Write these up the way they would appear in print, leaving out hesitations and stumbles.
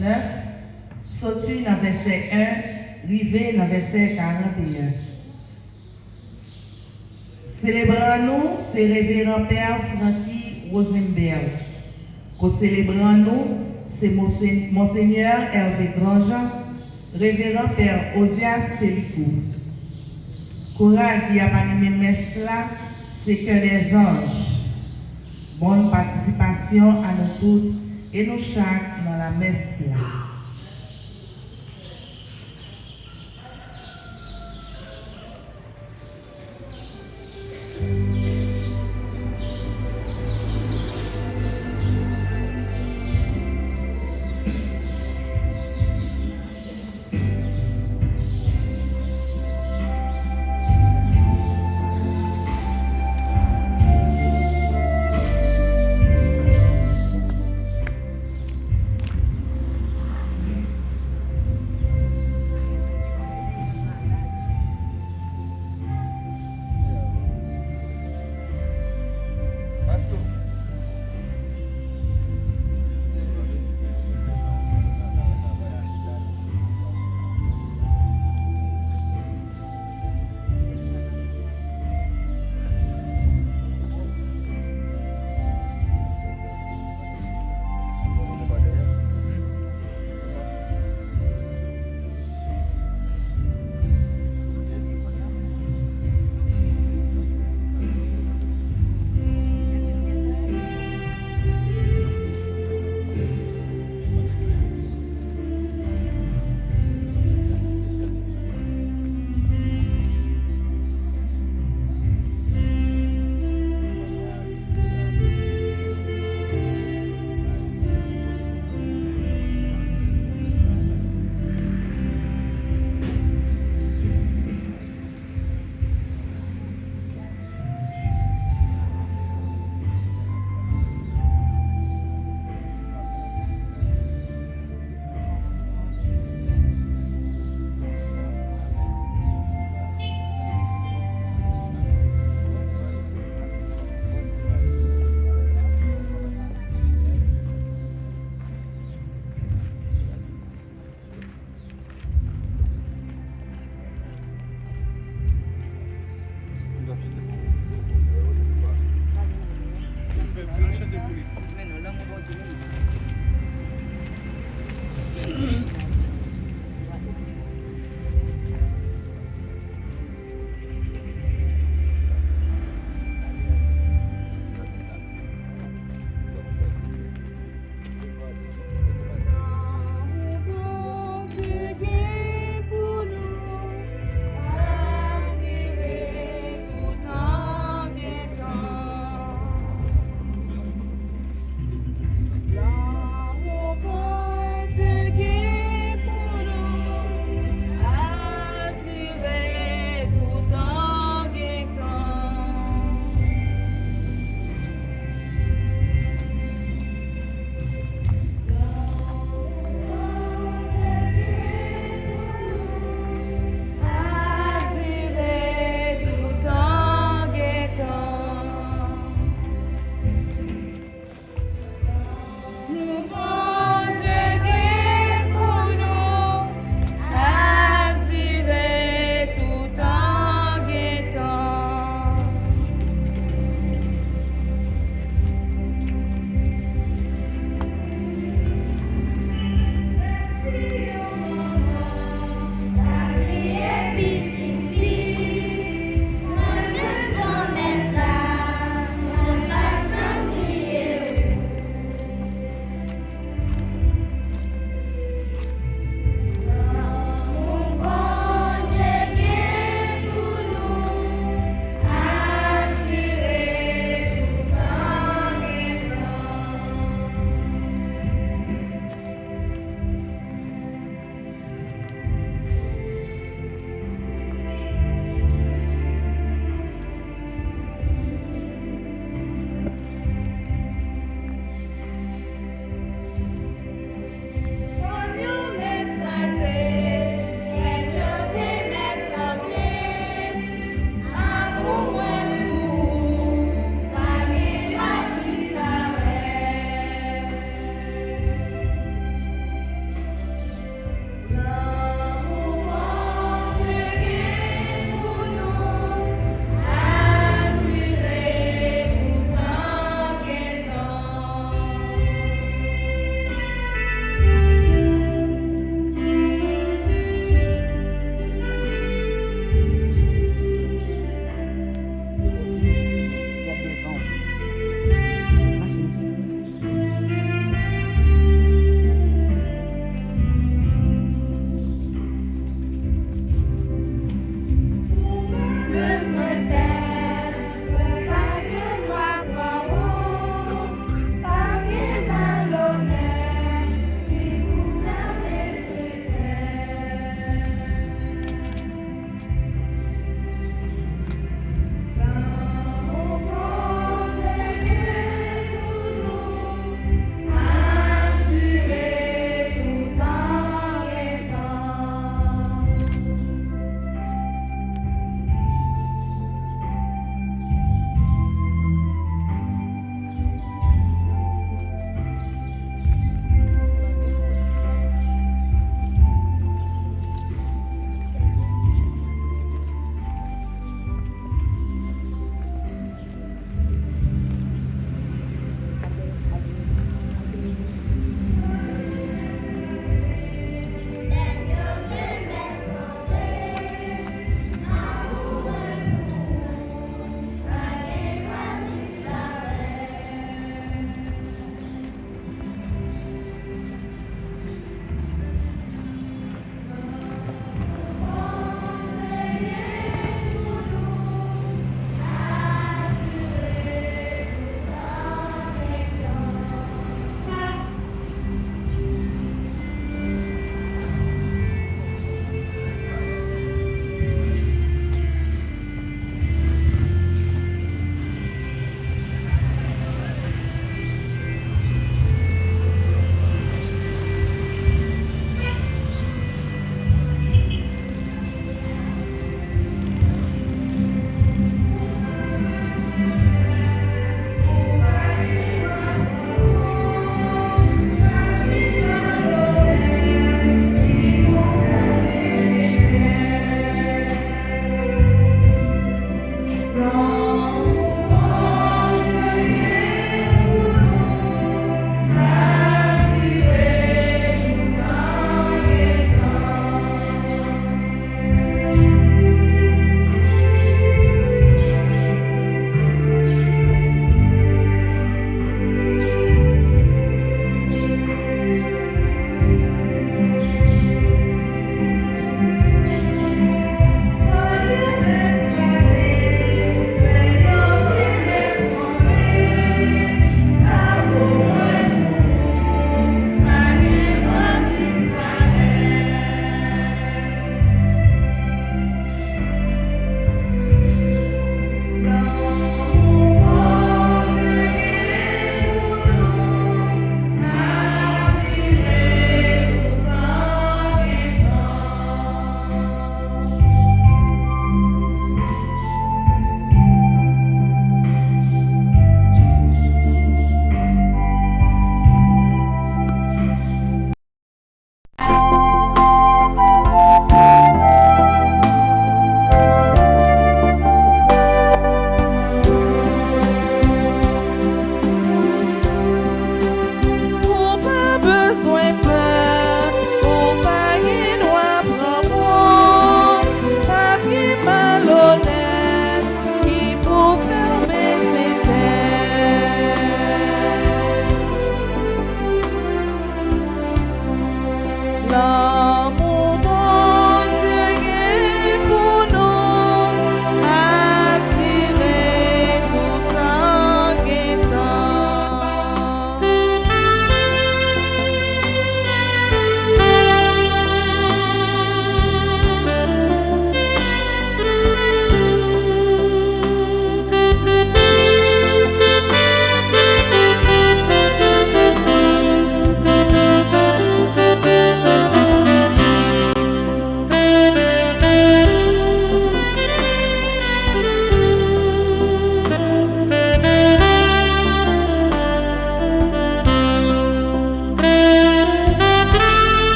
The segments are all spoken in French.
9, sorti dans verset 1, rivé dans verset 41. Célébrons-nous, c'est révérend Père Francky Rosenberg. Co-célébrons-nous, c'est Monseigneur Hervé Grandjean, révérend Père Osias Sélicou. Chorale qui a animé messe là, c'est Cœur des Anges. Bonne participation à nous toutes et nous chaque dans la messe là.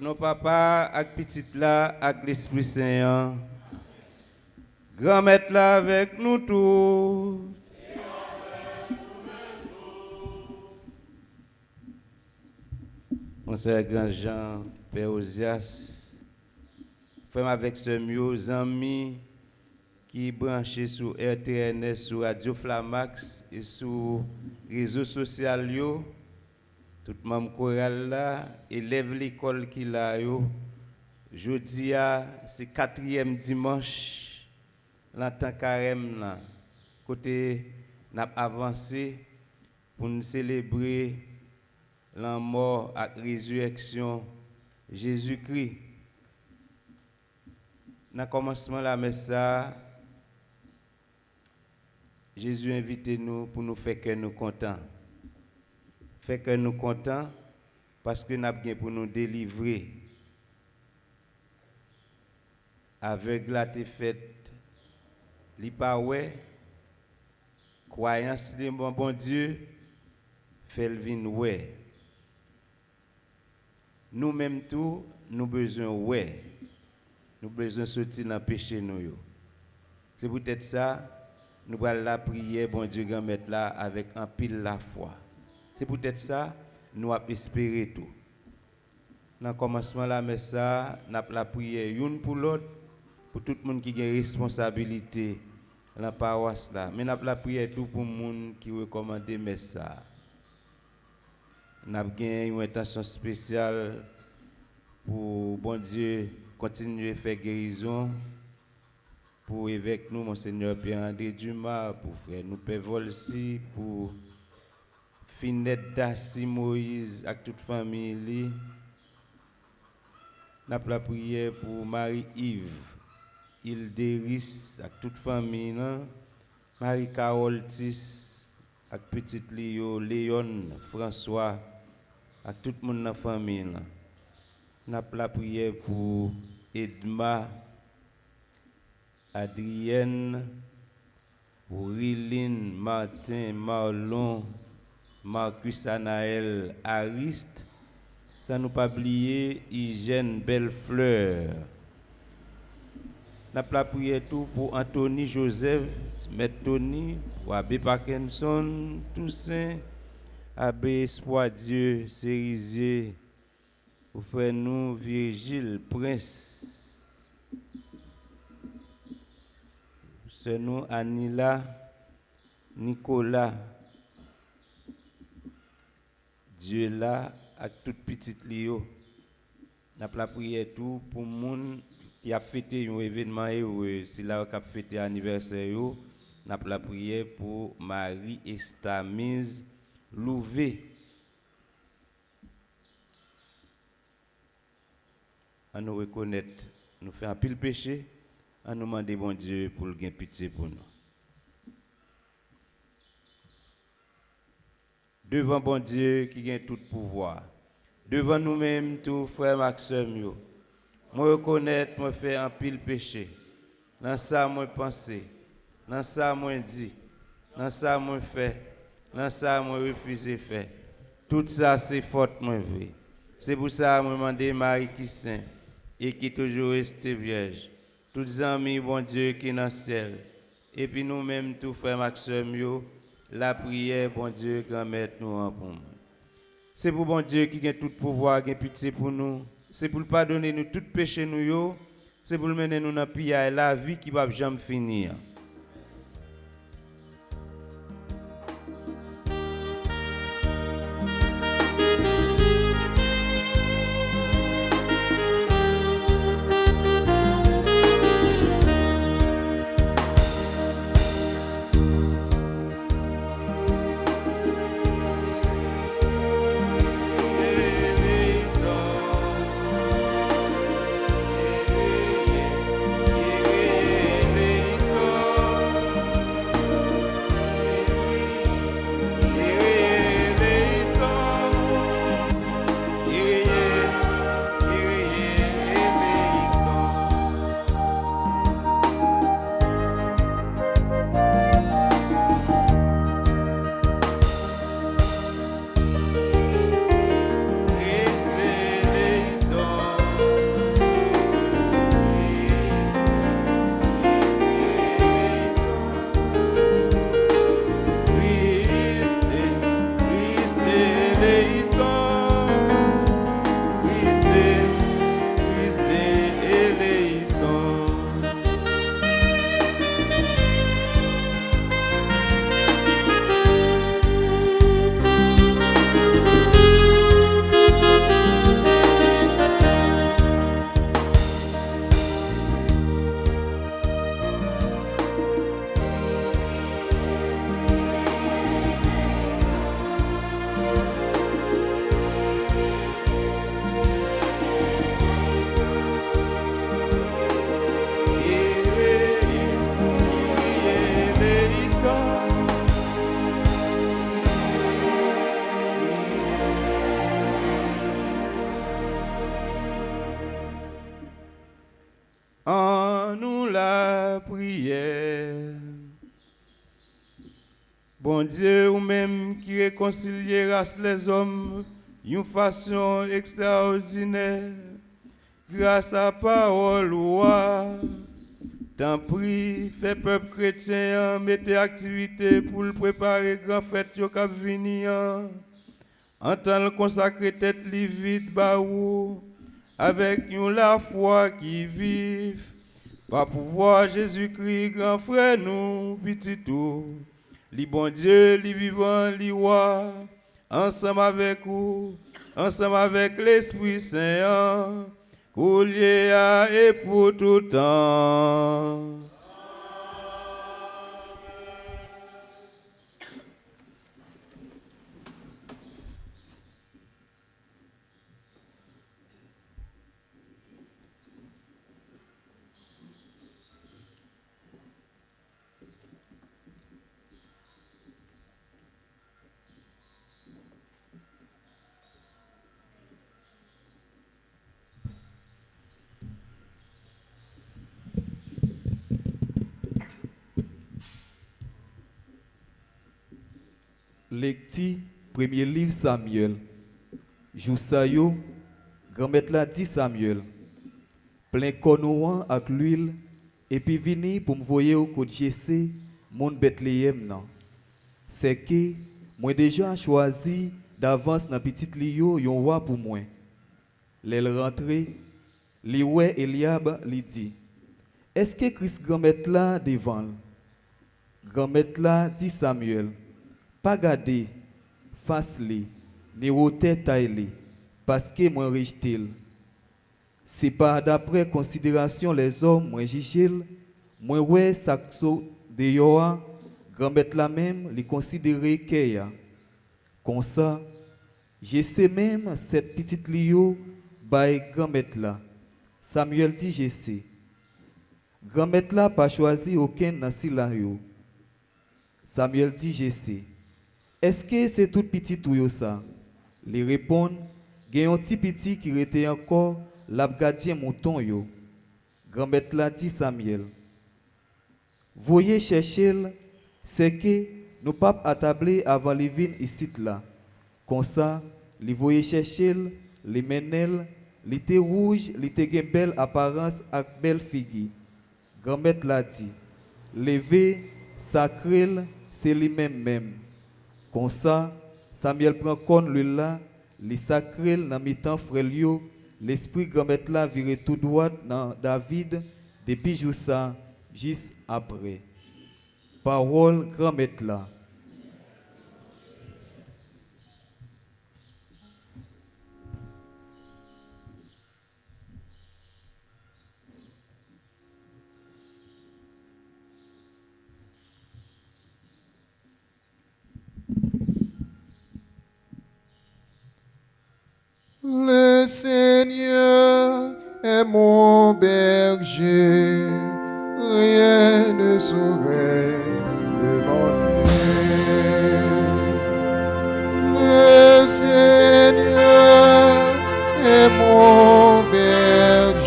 Nos papa, avec petite là, avec l'Esprit Saint, grand maître là avec nous tous. Mon frère Grand Jean, Père Osias, frère avec ce mieux amis qui branché sur RTNS, sur Radio Flamax et sur les réseaux sociaux. Tout le monde choral là, élève l'école qui a yo. Jeudi c'est 4e dimanche dans temps carême là. Côté n'a avancé pour nous célébrer la mort et la résurrection Jésus-Christ. Dans le commencement de la messe, Jésus invite nous pour nous faire que nous contents. Fait que nous contents parce que nous avons bien pour nous délivrer. Aveugle la te faite, li pa ouais, croyance de bon Dieu, fait le vin ouais. Nous-mêmes tout, nous besoin ouais. Nous besoin sortir dans le péché nous. C'est peut-être ça, nous allons la prier, bon Dieu, grand mettre là avec un pile la foi. C'est peut-être ça, nous avons espéré tout. Dans le commencement de la messe, nous avons la prière une pour l'autre, pour tout le monde qui a une responsabilité dans la paroisse. Mais nous avons la prière tout pour le monde qui recommande la messe. Nous avons une intention spéciale pour, bon Dieu, continuer à faire guérison. Pour évêque nous, Monseigneur Pierre-André Dumas, pour frère nous Père Volsi, pour Finette Dassi Moïse avec toute famille. Nous avons la prière pour Marie-Yves Ilderis, avec toute famille, Marie-Carole Tis, avec petite Lio, Léon, François, avec tout le monde dans la famille. Nous avons la prière pour Edma, Adrienne, Riline, Martin, Marlon, Marcus Anaël, Ariste. Ça nous pas oublier Hygiène Bellefleur. Nous avons la prière tout pour Anthony Joseph, Maître Tony, pour Abbé Parkinson, Toussaint, Abbé Espoir Dieu, Cérisier, pour frère nous Virgile Prince, c'est nous Anila, Nicolas, Dieu là, avec toute petite Lio. Nous avons la prière tout pour les gens qui a fêté un événement heureux, si là qui a fêté l'anniversaire, nous avons la prière pour Marie Estamise Louvé. À nous reconnaître, nous faire un pile péché, à nous demander bon Dieu pour le gain pitié pour nous. Devant bon Dieu qui gagne tout pouvoir, devant nous-mêmes, tous frères Maxime, moi reconnaître, moi faire un pile péché. Dans ça, moi penser, dans ça, moi dit, dans ça, moi fait, dans ça, moi refuser faire. Tout ça, c'est faute, moi vrai. C'est pour ça que je demande Marie qui saint et qui toujours reste vierge. Tous les amis, bon Dieu, qui est dans le ciel. Et puis nous-mêmes, tous frères Maxime, la prière, bon Dieu, grand-mère, nous en pour nous. C'est pour bon Dieu qui a tout pouvoir, qui a pitié pour nous. C'est pour pardonner nous tout péché nous. C'est pour mener nous dans la vie qui va jamais finir. En nous la prière. Bon Dieu, ou même qui réconciliera les hommes d'une façon extraordinaire, grâce à parole ou t'en prie, fais peuple chrétien, mettez activité pour le préparer grand fête qui va venir. En tant que consacrer tête li vide baou, avec nous la foi qui vive, par pouvoir Jésus-Christ, grand frère nous, petit tout, li bon Dieu, li vivant, li roi, ensemble avec vous, ensemble avec l'Esprit Saint, coulier à et pour tout temps. Lecti, premier livre Samuel. Joussayo, grand-mère la dit Samuel. Plein conouan avec l'huile, et puis vini pour me voyer au côté Jessé, mon Bethléem nan. C'est que moi déjà choisi d'avance dans petite lio yon roi pour moi. L'elle rentré, li ouais Eliab li dit. Est-ce que Christ grand-mère là devant? Grand-mère là dit Samuel. Pas garder face li, ni rote taille li, parce que moi rejeté. C'est pas d'après considération les hommes, moi jugel, moi ouais saxo de yoa, grand-mère la même, les considérer qu'ya. Comme ça, je sais même cette petite lio by grand-mère là. Samuel dit je sais. Grand-mère là pas choisi aucun dans yo. Samuel dit je sais. Est-ce que c'est tout petit ou ça? Les répondent, il y a un petit petit qui était encore l'abgadien mouton yo. Grand-mère l'a dit Samuel. Voyez chercher, c'est que nous pas attabler avant les vins ici là. Comme ça, les voyez chercher, les menel, les était rouge, les était belle apparence avec belle figure. Grand-mère l'a dit. Levé, sacré, c'est lui-même même. Comme ça, Samuel prend compte lui là, les sacré dans mi-temps frère Lio, l'esprit grand-mère là viré tout droit dans David depuis jour ça, juste après. Parole grand-mère là. Le Seigneur est mon berger, rien ne saurait me manquer. Le Seigneur est mon berger,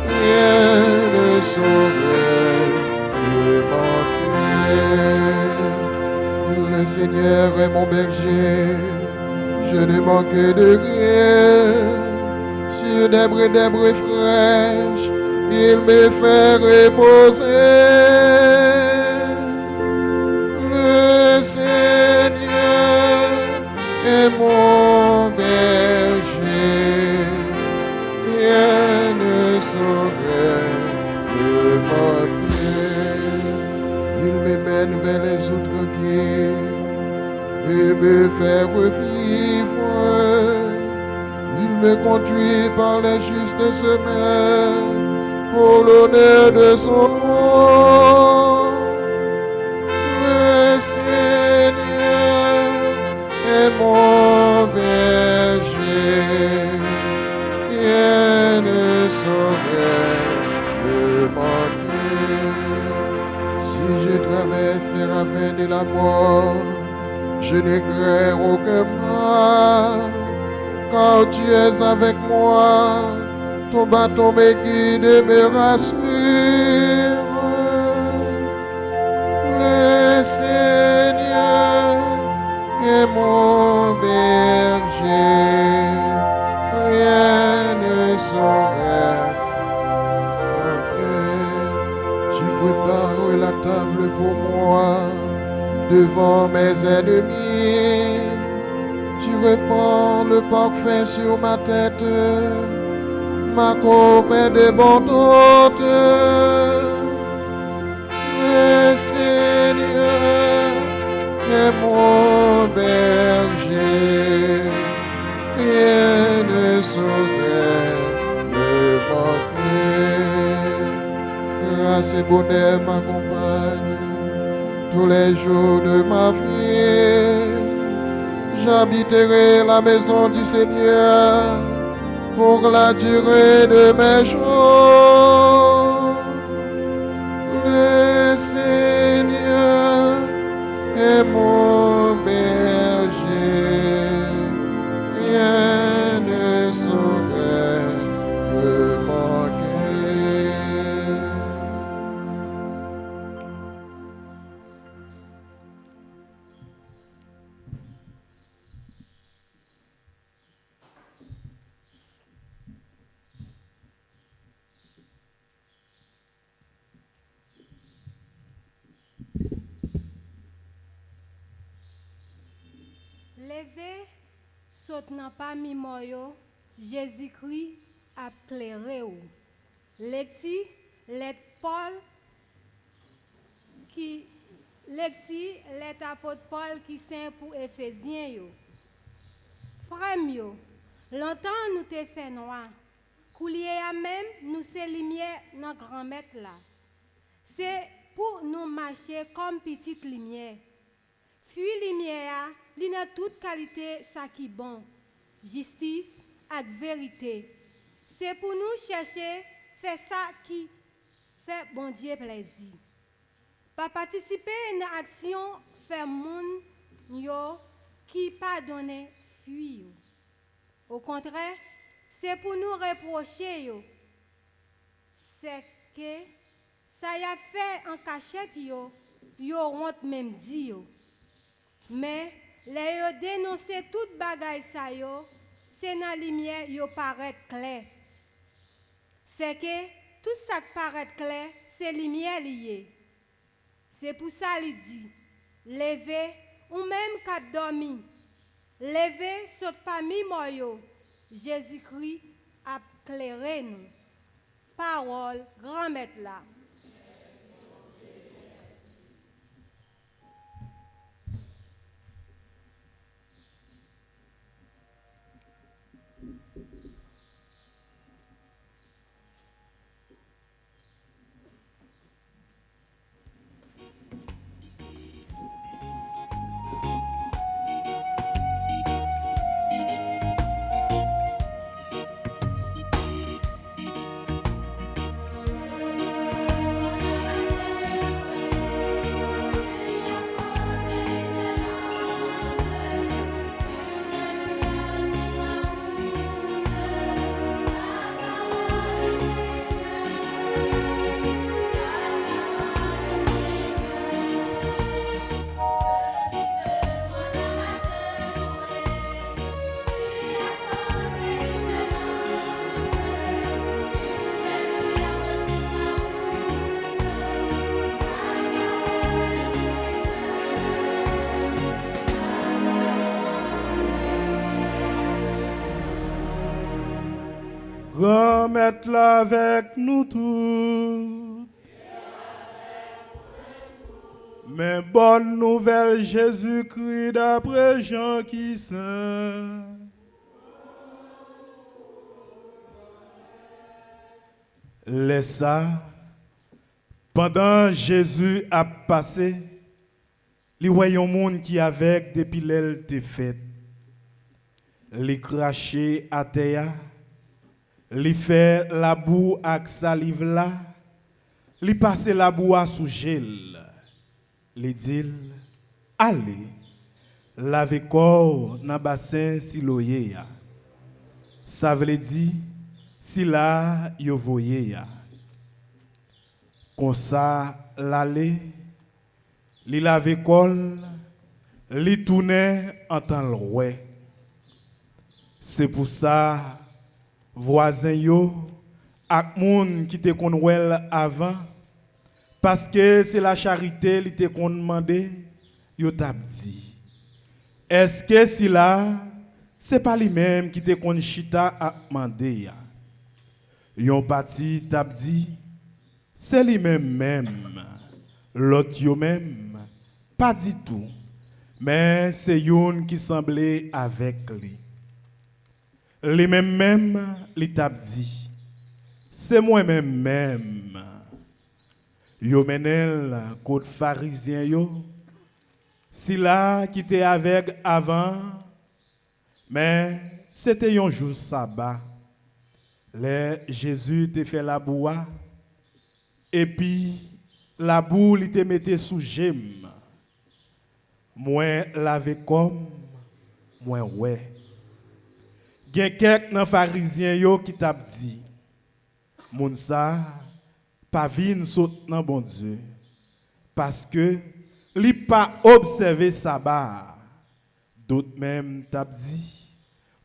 rien ne saurait me manquer. Le Seigneur est mon berger. Je ne manque de rien, sur des brebis fraîches, il me fait reposer. Le Seigneur est mon berger, rien ne saurait me manquer. Il me mène vers les eaux tranquilles, il me fait revivre. Il me conduit par les justes chemins pour l'honneur de son nom. Le Seigneur est mon berger, rien ne saurait me manquer. Si je traverse les ravins de la mort, je ne crains aucun mal, car tu es avec moi, ton bâton me guide et me rassure. Le Seigneur est mon berger, rien ne saurait manquer. Tu prépares la table pour moi devant mes ennemis, tu répands le parfum sur ma tête, ma coupe est débordante. Le Seigneur est mon berger, rien ne saurait me manquer. Grâce et bonheur m'accompagnent tous les jours de ma vie. J'habiterai la maison du Seigneur pour la durée de mes jours. Le Seigneur est mon berger, rien ne saurait me manquer. saute nan pa mi moyo, Jésus-Christ a clairé ou. Lecti, let Paul qui lecti, let apôtre Paul qui saint pour Éphésiens yo. Frère yo, longtemps nous te fait noir. Coulier à même nous c'est lumière dans grand maître là. C'est pour nous marcher comme petite lumière. Fuit lumière, li nan toute qualité ça qui bon. Justice et vérité. C'est pour nous chercher faire ça qui fait bon Dieu plaisir. Pas participer à une action faire moun yo qui pardonne fuir. Au contraire, c'est pour nous reprocher yo. C'est que ça y a fait en cachette yo honte même dit yo. Mais les yo dénoncer toute bagaille ça yo, c'est dans la lumière yo paraît clair. C'est que tout ça qui paraît clair, c'est lumière liée. C'est pour ça qu'il dit, levez ou même qu'à dormi, levez saute parmi moi. Jésus-Christ a éclairé nous. Parole, grand maître là. Grand maître là avec nous tous. Mais bonne nouvelle Jésus-Christ d'après Jean qui saint. Laisse ça, pendant Jésus a passé, les voyons monde qui avec depuis l'aile te fait, les cracher à terre. Li fait la boue avec salive là, li passe la boue sous gel. Li dit, allez, lave corps dans bassin siloye ya. Ça veut dire, si là, yo voye ya. Comme ça, l'aller, li lave corps, li tourne en temps l'oué. C'est pour ça, voisin yo ak moun qui te kon wel avant parce que c'est la charité li te kon demandé yo t'a dit est-ce que si là c'est pas lui même qui te kon chita a demandé ya yon parti t'a dit c'est lui même l'autre yo même pas du tout mais c'est yon qui semblait avec lui. Les mêmes, les t'a dit, c'est moi-même. Yo menel, côté pharisien yo, si là qui était avec avant, mais c'était un jour sabbat. Là, Jésus te fait la boue, et puis la boue, il te mettait sous gemme. Moi, lavé comme, moi, ouais. Gen quelques nan pharisien yo qui t'a dit moun sa pa vin saute nan bon Dieu parce que li pas observé sabbat. D'autres même t'a dit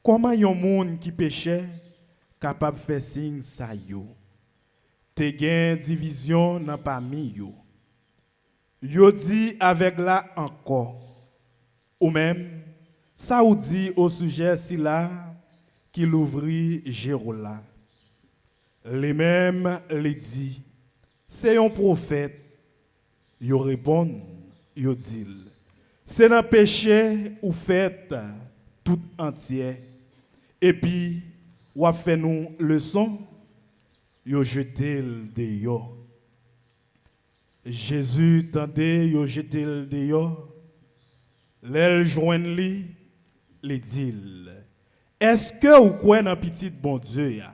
comment yon moun qui péchait capable faire signe sa yo. Te gen division nan parmi yo. Yo dit avec là encore ou même Ça ou dit au sujet si là qu'il ouvrit Jérola. Les mêmes les dit, c'est un prophète. Yo répond, yo dit, c'est un péché ou fait tout entier. Et puis, ou a fait nous leçon, yo jeté le dehors. Jésus tendait yo jeté le dehors. L'elle joigne li, li dit, est-ce que vous croyez dans petit bon Dieu ya?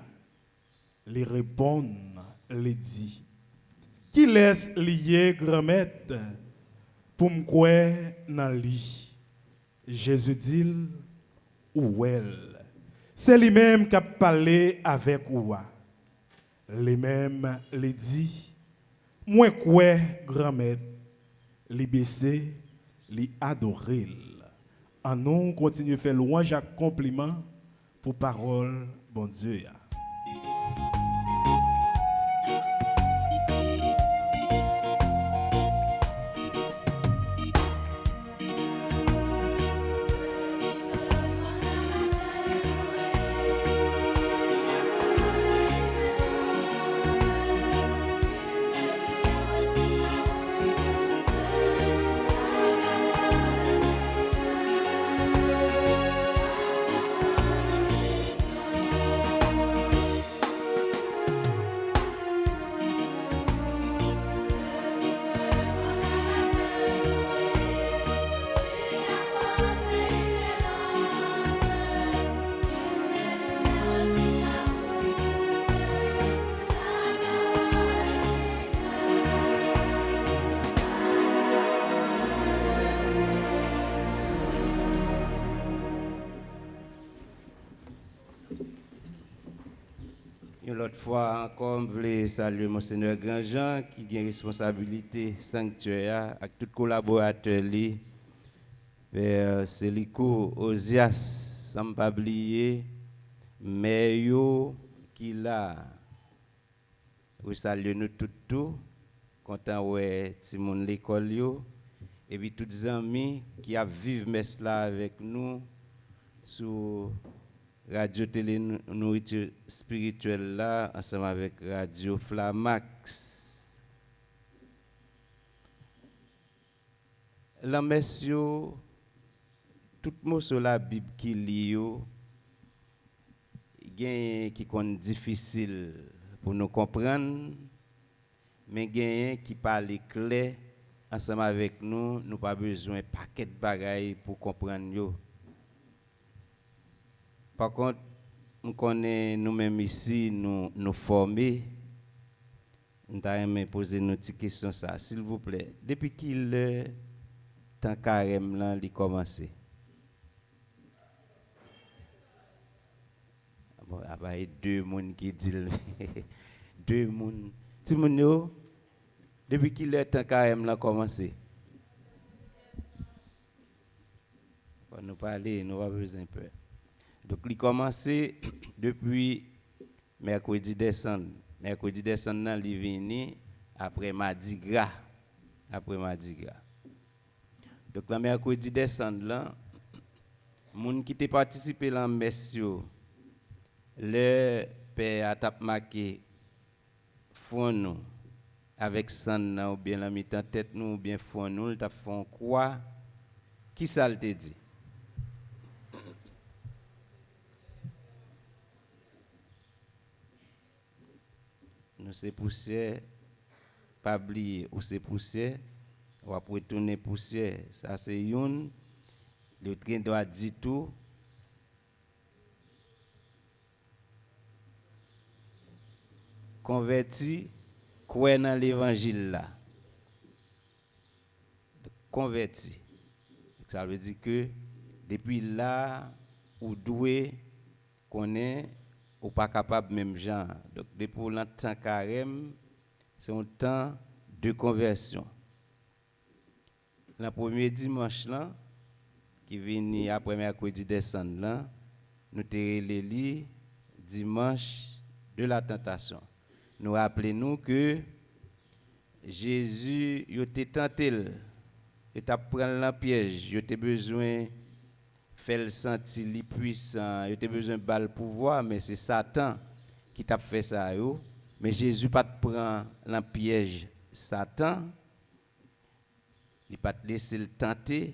Li répond, li dit, qui laisse lier grand-mère pour me croire dans lui? Jésus dit, ou elle. C'est lui-même qui a parlé avec vous. Lui-même li dit, moi quoi grand-mère, li baissé, li adoré. En nous continue à faire louange et compliment pour parole bon Dieu. L'autre fois encore, je voulais saluer Monseigneur Grandjean qui a une responsabilité sanctuaire avec tous les collaborateurs, Père Célico, Osias, sans pas oublier, mais yo qui là, we salue nous tout, content ouais Timon l'école yo, et puis tous les amis qui a vivre messe là avec nous sur Radio Télé Nourriture Spirituelle là, ensemble avec Radio Flamax. La messieurs, tout le monde sur la Bible qui lit, il y a qui est difficile pour nous comprendre, mais il y a qui parle clair ensemble avec nous, nous pas besoin de paquet de bagailles pour comprendre yo. Par contre, nous connaissons nous-mêmes ici, nous former. Nous allons poser nos petites questions, s'il vous plaît. Depuis qu'il temps carême là, il commence. Bon, il y a deux personnes qui disent. Deux personnes. Tout le monde, depuis qu'il est temps carême là commencé. Pour nous parler, nous avons besoin de peur. Donc, il a commencé depuis mercredi décembre. Mercredi décembre, il est venu après Mardi Gras. Donc, le mercredi décembre, les gens qui ont participé à la messe, le père a marqué fond avec sang ou bien la mi-temps tête nous ou bien fond nous, il a fait quoi? Qui ça te dit? Nous c'est poussière, pas oublier ou c'est poussière, ou après tourner poussière, ça c'est une. Le train doit dire tout. Converti, quoi dans l'évangile là. Converti. Ça veut dire que depuis là, ou doué, connaît ou pas capable même genre. Donc depuis le temps carême, c'est un temps de conversion. Le premier dimanche là, qui vient après mercredi décembre là, nous te relé dimanche de la tentation. Nous rappelons que Jésus il était tenté, il t'a pris le piège, il a besoin fait le sentir li puissant, il a besoin de balle pouvoir, mais c'est Satan qui t'a fait ça yo. Mais Jésus pas te prend dans piège Satan. Il pas te laisser le tenter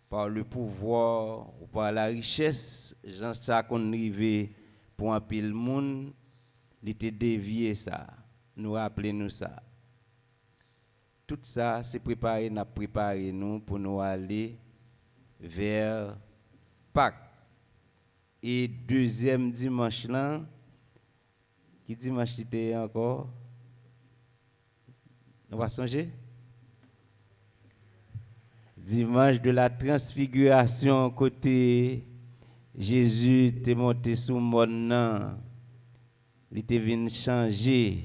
par le pouvoir ou par la richesse, Jean ça qu'on arrivé pour un pile monde, il te dévié ça. Nous rappeler nous ça. Tout ça c'est préparé nous pour nous aller vers Pâques. Et deuxième dimanche là, qui dimanche était encore? On va songer? Dimanche de la transfiguration, côté Jésus était monté sous mon nom, il était venu changer,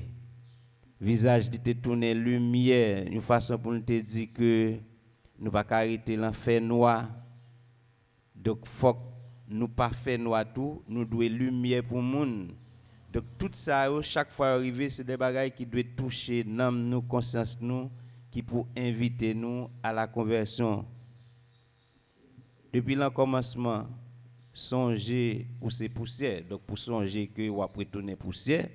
visage était tourné lumière, une façon pour nous te dire que nous pas arrêter l'enfer noir. Donc faut nous pas faire noir tout, nous doit lumière pour monde. Donc tout ça chaque fois arrivé c'est des bagages qui doivent toucher nous conscience nous qui pour inviter nous à la conversion. Depuis le commencement, songer ou c'est poussière. Donc pour songer que ou après retourner poussière,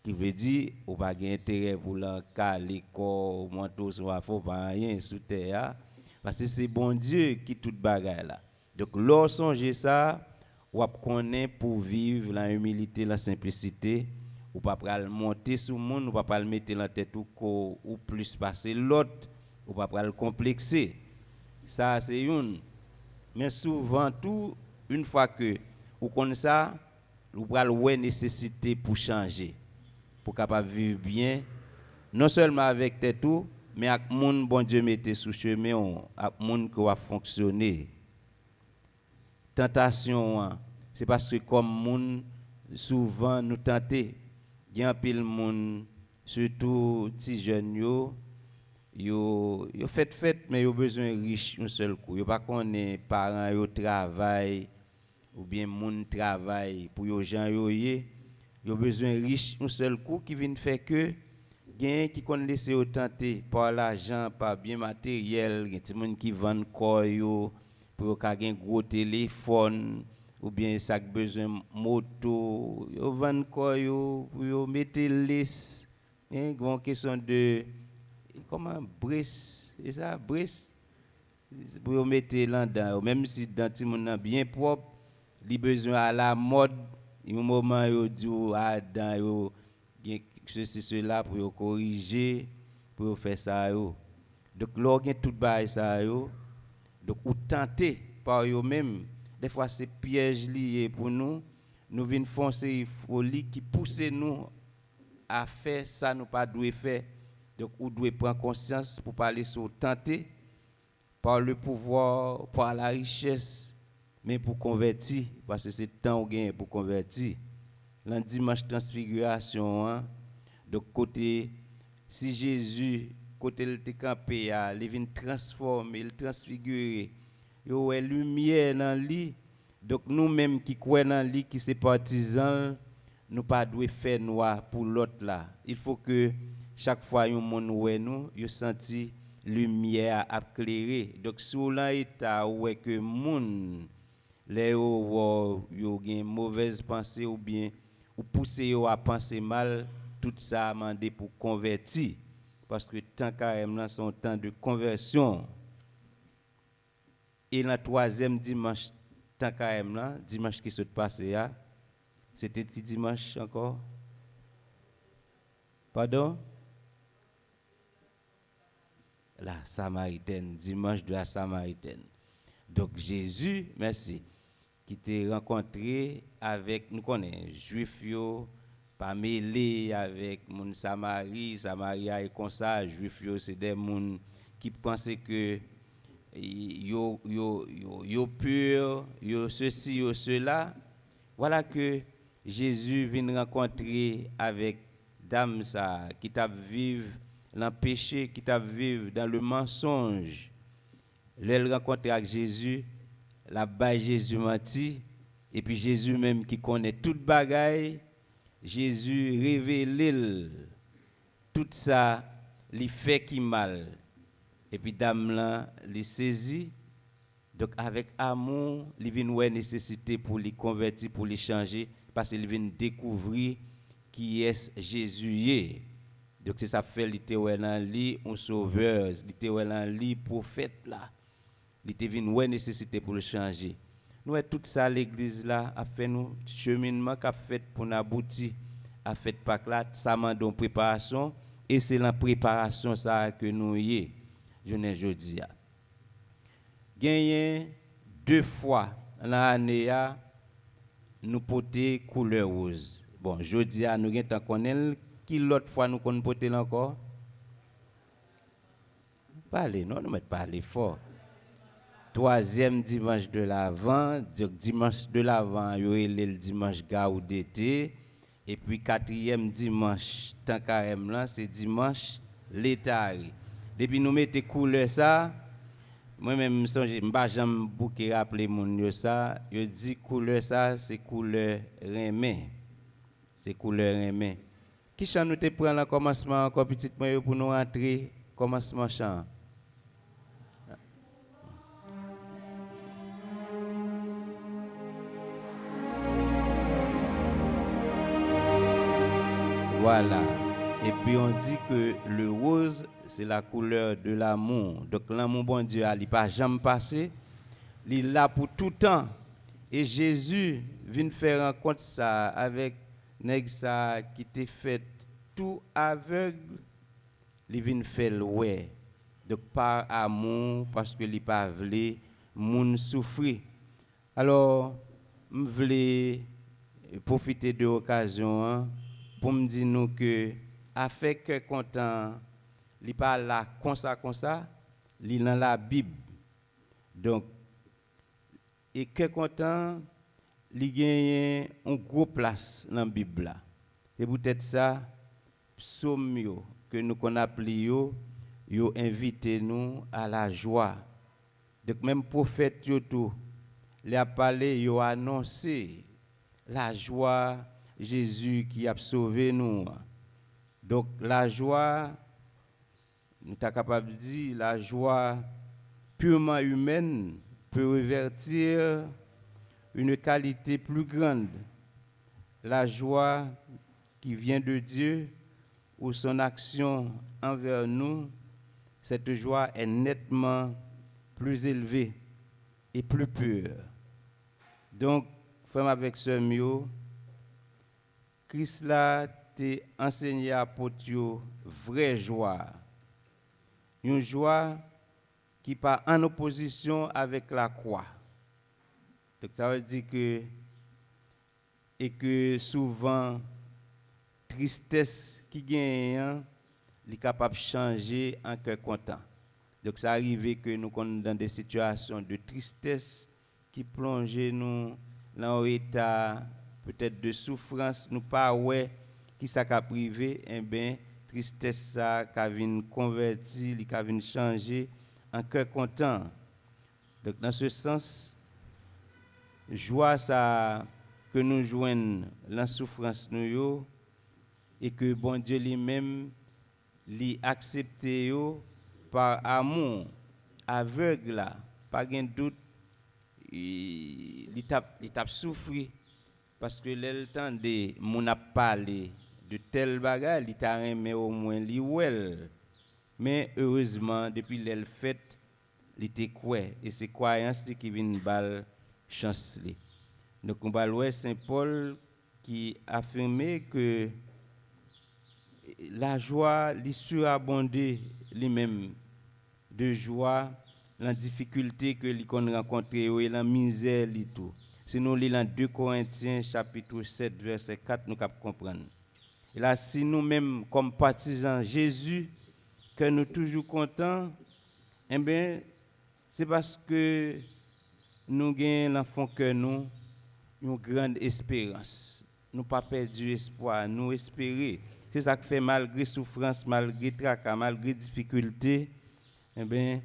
qui veut dire ou pas gain intérêt pour l'encaler corps, manteau soit faut pas rien sous terre parce que c'est bon Dieu qui tout bagaille là. Donc lors songer ça, ou connaît pour vivre la humilité, la simplicité. Ou pas pral monter sous monde, ou pas pral mettre la tête ou plus passer l'autre, ou pas pral complexer. Ça c'est une. Mais souvent tout une fois que ou connaît ça, ou pral ouais nécessité pour changer, pour capable vivre bien, non seulement avec tête tout, mais avec monde bon Dieu mette sous chemin, avec monde qui va fonctionner. Tentation c'est parce que comme monde souvent nous tenter. Il y a un pile monde surtout petits jeunes yo fait mais yo besoin riche un seul coup. Yo pas connaît parents yo travail ou bien monde travail pour yo gens yo besoin riche un seul coup qui vient faire que gain qui connaît laisser yo tenter par l'argent par bien matériel, gen ti monde qui vend corps yo pour yo ka gen gros téléphone ou bien ça besoin moto yo vend quoi yo pour yo mettre les une question de comment brise et ça brise pour yo mettre là dedans même si dans ti monde bien propre li besoin à la mode un moment yo dit ah dans yo gen ceci cela pour yo corriger pour yo faire ça yo donc là gen tout bail ça yo donc ou tenter par yo même. Des fois c'est piège lié pour nous venons foncer folie qui pousse nous à faire ça nous pas doit faire. Donc on doit prendre conscience pour parler sur tenter par le pouvoir, par la richesse, mais pour convertir parce que c'est temps ou gain pour convertir. Le dimanche transfiguration donc côté si Jésus côté il était campé il vient transformer, il transfigurer. Yo est lumière dans lui. Donc nous mêmes qui croyons dans lui qui c'est partisans, nous pas doit faire noir pour l'autre là. Il faut que chaque fois un monde ouais nous, yo senti lumière éclairée. Donc sur là état ouais que monde les yo gen mauvaise pensée ou bien ou pousser yo à penser mal, tout ça mandé pour convertir parce que tant carême là son temps de conversion. Et le troisième dimanche, tant carême là, dimanche qui s'est passé, c'était qui dimanche encore? Pardon? La Samaritaine, dimanche de la Samaritaine. Donc Jésus, merci, qui t'est rencontré avec, nous connaissons, juifs, pas mêlés avec mon Samarie est comme ça, juifs, c'est des gens qui pensaient que yo pur, yo ceci, yo cela. Voilà que Jésus vient rencontrer avec dame ça qui t'a vivre dans le péché, qui t'a vivre dans le mensonge. Elle rencontre avec Jésus, là-bas Jésus menti et puis Jésus même qui connaît toute bagaille, Jésus révèle tout ça, li fait qui mal. Et puis dame là, li saisi, Donc avec amour, il vient ouais nécessité pour les convertir, pour les changer, parce qu'il vient découvrir qui est Jésus. Donc c'est ça fait littéralement dans lui un sauveur, littéralement lui prophète là. Il était venu ouais nécessité pour le changer. Nous tout ça l'église là a fait nous cheminement qu'a fait pour nous aboutir à fait Pâques là, ça m'a donné préparation et c'est la préparation ça que nous y jeudi a. Gagné 2 fois l'année nous porter couleur rose. Bon, jeudi a nous gagne tant connaît qui l'autre fois nous connaît porter encore. Parlez non, nous mettre parler fort. 3e dimanche de l'Avent, dimanche de l'Avent, il y a le dimanche gaou d'été et puis 4e dimanche tant carême là, c'est dimanche l'état. Depuis nous mettons couleur ça, moi-même songe m'pa jamais bouquet rappeler mon yo ça, yo dit couleur ça c'est couleur remè. C'est couleur remè. Qui chant nous te prend là commencement encore petit moi pour nous rentrer commencement chant. Voilà. Et puis on dit que le rose, c'est la couleur de l'amour. Donc l'amour, bon Dieu, il n'est pas jamais passé. Il est là pour tout temps. Et Jésus vient faire rencontre ça avec nèg ça qui t'est fait tout aveugle. Il vient faire ouais. Donc par amour, parce que il pas voulu moun souffrir. Alors, je voulais profiter de l'occasion pour me dire nous que afin que content li pas là comme ça li dans la Bible. Donc et que content li gagne une grosse place dans la Bible là. Et peut-être ça psaume yo que nous qu'on appelle yo invité nous à la joie. Donc même prophète yo tout il a parlé, il a annoncé la joie Jésus qui a sauvé nous. Donc la joie, nous sommes capables de dire, la joie purement humaine peut revertir une qualité plus grande. La joie qui vient de Dieu ou son action envers nous, cette joie est nettement plus élevée et plus pure. Donc, frère avec sœur mio, Christ là t'a enseigné à porter vraie joie. Une joie qui pas en opposition avec la croix. Donc ça veut dire que souvent tristesse qui gagne est capable de changer en cœur content. Donc ça arrive que nous sommes dans des situations de tristesse qui plongent nous dans un état peut-être de souffrance, nous pas ouais qui ça qu'a privé, eh bien tristesse ça qu'a vient convertir, qu'a vient changer en cœur content. Donc dans ce sens, joie ça que nous joignent la souffrance nous yo et que bon Dieu lui-même li accepté yo par amour aveugle là, pas gain doute il t'a souffri parce que le temps de mon a parlé de tel bagage il t'a aimé au moins li well mais heureusement depuis l'elle fait il était quoi et c'est croyance qui vient bal chance li. Donc on va voir Saint Paul qui affirmait que la joie lui surabondait lui-même de joie la difficulté que lui qu'on rencontré et la misère li tout. Si nous lisons 2 Corinthiens chapitre 7 verset 4 nous capable comprendre. Et là si nous-mêmes comme partisans Jésus que nous toujours contents, eh bien c'est parce que nous gagnons l'enfant que nous une grande espérance. Nous pas perdu espoir, nous espérer. C'est ça qui fait malgré souffrance, malgré tracas, malgré difficulté, eh bien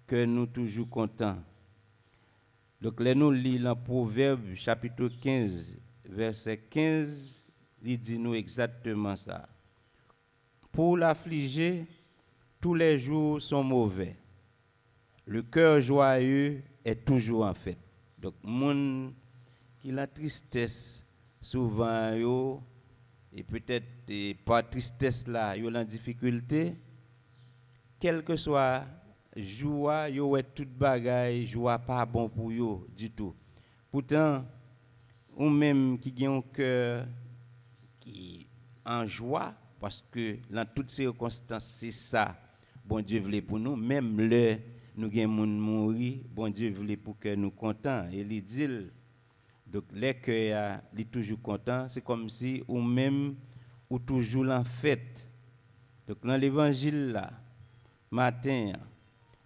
que nous toujours contents. Donc là nous lisons dans Proverbe chapitre 15 verset 15, il dit nous exactement ça. Pour l'affligé, tous les jours sont mauvais. Le cœur joyeux est toujours en fête. Donc, moun qui la tristesse, souvent, yo, et peut-être par tristesse là, yo la difficulté, quel que soit joie, yo ouais toute bagaille, joie pas bon pour yo du tout. Pourtant, ou même qui gagne un cœur qui en joie, parce que dans toutes circonstances, c'est ça, bon Dieu voulait pour nous, même le nous gagne moun mourir, bon Dieu voulait pour que nous contents. Et il dit, donc les cœurs, il est toujours content, c'est comme si ou même ou toujours en fête. Donc dans l'évangile là, matin,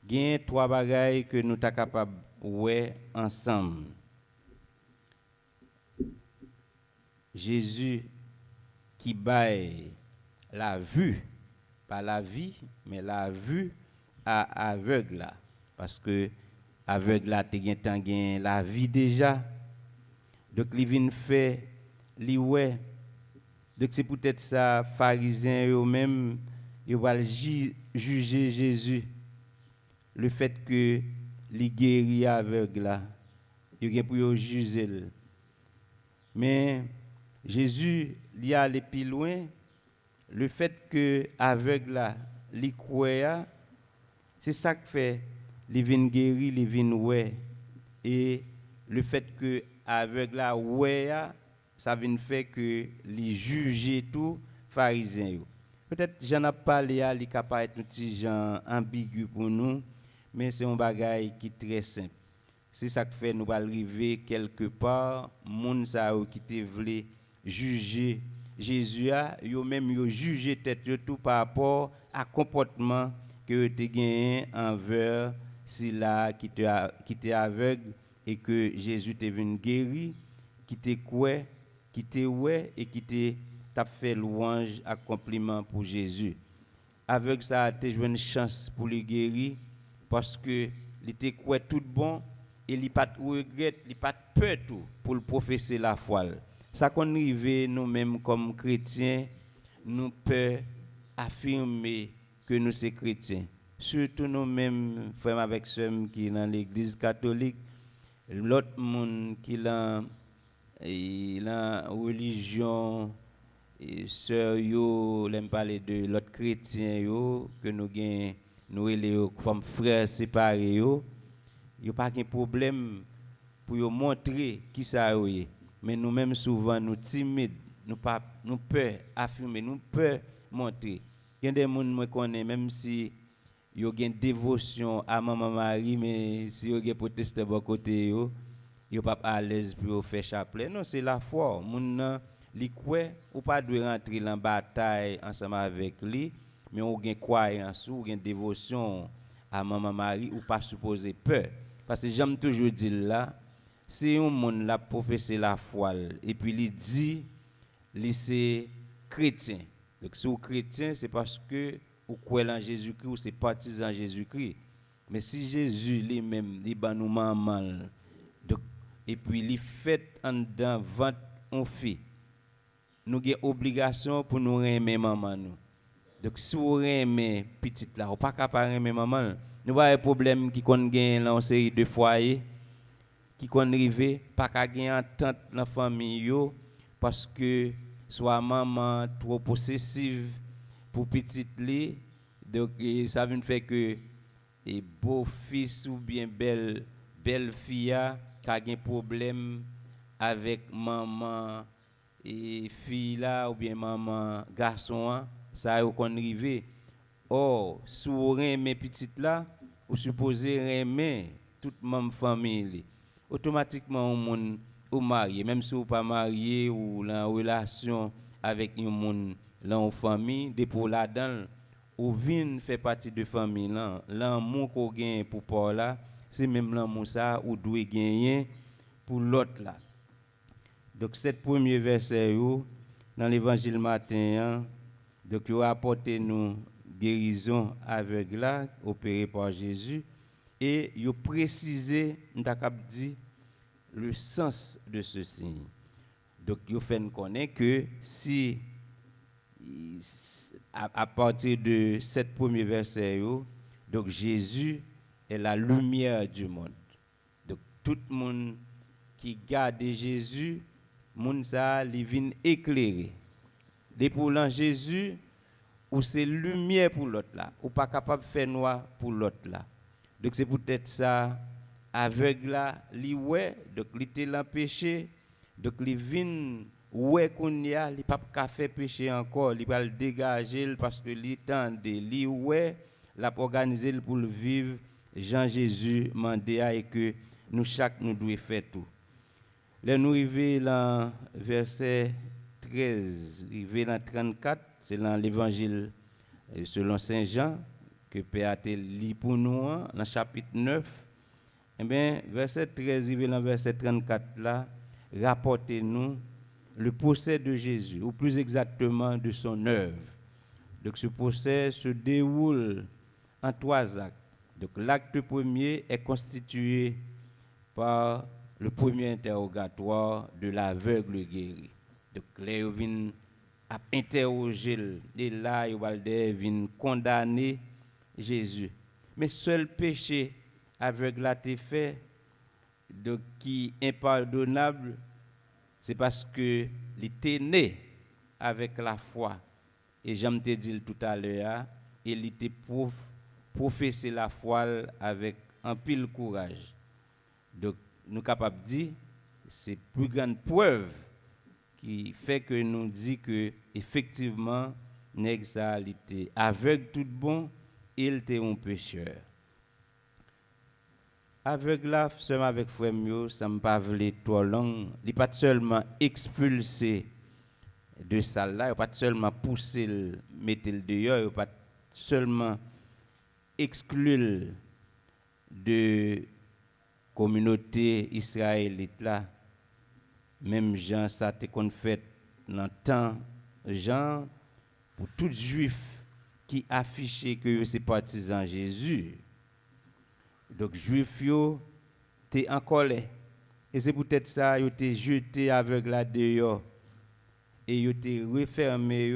il y a 3 bagailles que nous sommes capables de voir ensemble. Jésus qui baille la vue, pas la vie, mais la vue à aveugle là. Parce que aveugle là, tu as la vie déjà. Donc, il vient faire, li ouais. Donc, c'est peut-être ça, pharisiens eux-mêmes, ils vont juger Jésus. Le fait que les guéris aveugle là, ils vont pour juger. Mais Jésus, il a allé plus loin. Le fait que aveugle là, li croit, c'est ça qui fait, les vins guéris, les vins ouais. Et le fait que aveugle là, ouais, ça vient faire que les juger tout pharisiens. Peut-être j'en ai parlé à, il capable être un petit genre ambigu pour nous, mais c'est un bagage qui est très simple. C'est ça qui fait nous arriver quelque part, moun sa qui te voulait juger Jésus yo même yo juger tête tout par rapport à comportement que tu gagné envers si là qui te aveugle et que Jésus t'est venu guérir, qui te quoi, qui te ouais et qui t'a fait louange à compliment pour Jésus. Avec ça tu as une chance pour le guérir parce que il était quoi tout bon et il pas de regret, il pas de peur tout pour le professer la foi. Ça qu'on arrive nous-mêmes comme chrétiens, nous peut affirmer que nous sommes chrétiens. Surtout nous-mêmes, frères avec ceux qui sont dans l'église catholique, l'autre monde qui est la religion, sœurs yo, l'aime parler de l'autre chrétien yo, que nous gagnons, nous les comme frères séparés yo, y a pas de problème pour yo montrer qui ça est. Mais nous-mêmes souvent nous timides, nous peur affirmer, nous peur montrer. Il y a des gens qui connaissent même si ils ont une dévotion à maman Marie, mais si ils ont protesté de côté yo, ils pas à l'aise pour faire chapelet. Non, c'est la foi. Moun li croit ou pas doit rentrer dans bataille ensemble avec lui, mais on gain croyance ou gain dévotion à maman Marie ou pas supposer peur. Parce que j'aime toujours dire là, si un monde la professé la foi et puis il dit il c'est chrétien. Donc si vous chrétien c'est parce que vous croyez en Jésus-Christ ou c'est partisan Jésus-Christ. Mais si Jésus lui-même dit ba nous mal donc et puis il fait en dedans vente on fait. Nous avons obligation pour nous aimer maman nous. Donc si vous aimez petite là, ou pas capable aimer maman, nous avons un problème qui qu'on gagne dans une série de foyers qui qu'on arrive pas qu'à gagner entente dans la famille yo parce que soit maman trop possessive pour petite li donc ça vient faire que et beau fils ou bien belle fille qui a un problème avec maman et fille là ou bien maman garçon ça yo qu'on arrive. Or si vous aimez petite là ou supposé aimer toute même famille automatiquement on ou marié même si vous pas marié ou en relation avec un monde là en famille de pour là-dedans ou vinn fait partie de famille là l'amour qu'on gagne pour Paul là c'est même l'amour ça ou doit gagner pour l'autre là. Donc cette premier verset dans l'évangile matin donc il apporté nous guérison aveugle là opérée par Jésus et il précisé dit le sens de ce signe. Donc il fait nous connaître que si à partir de cette premier verset donc Jésus est la lumière du monde. tout le monde qui garde Jésus, moun ça li vinn éclairer. Depuis pour Jésus, ou c'est lumière pour l'autre là, ou pas capable de faire noir pour l'autre là. Donc c'est peut-être ça aveugle là, li ouais, donc li était dans péché, donc li vinn ouais qu'on y a, li pas ka faire péché encore, li va le dégager parce que li tande, li ouais, l'a organiser pour le vivre Jean Jésus mandé et que nous chaque nous doit faire tout. Là nous arrivons dans verset 13, arrivé dans 34, c'est dans l'évangile selon Saint Jean que Père a lu pour nous dans chapitre 9. Eh bien, verset 13 arrivé dans verset 34 là, rapportez-nous le procès de Jésus, ou plus exactement de son œuvre. Donc ce procès se déroule en 3 actes. Donc l'acte premier est constitué par le premier interrogatoire de l'aveugle guéri. Donc là, ils viennent interroger, et là, ils viennent condamner Jésus. Mais seul péché aveugle a été fait, donc qui est impardonnable, c'est parce que il était né avec la foi. Et j'aime te dire tout à l'heure, il était professé la foi avec un pile courage. Donc, nous sommes capables de dire, c'est plus grande preuve qui fait que nous dit que effectivement, nèg ça était aveugle tout bon, il était un pécheur. Aveugle là, seulement avec frère Mio, ça me pas vle trop long, il pas seulement expulsé de salle là, il pas seulement poussé mettre le dehors, il pas seulement exclu de communauté israélite là, même Jean ça te qu'on fait dans temps Jean pour tout juif qui affichait que c'est partisan Jésus. Donc juif yo t'es en colère et c'est peut-être ça yo t'es jeté aveugle là dehors et yo t'es renfermé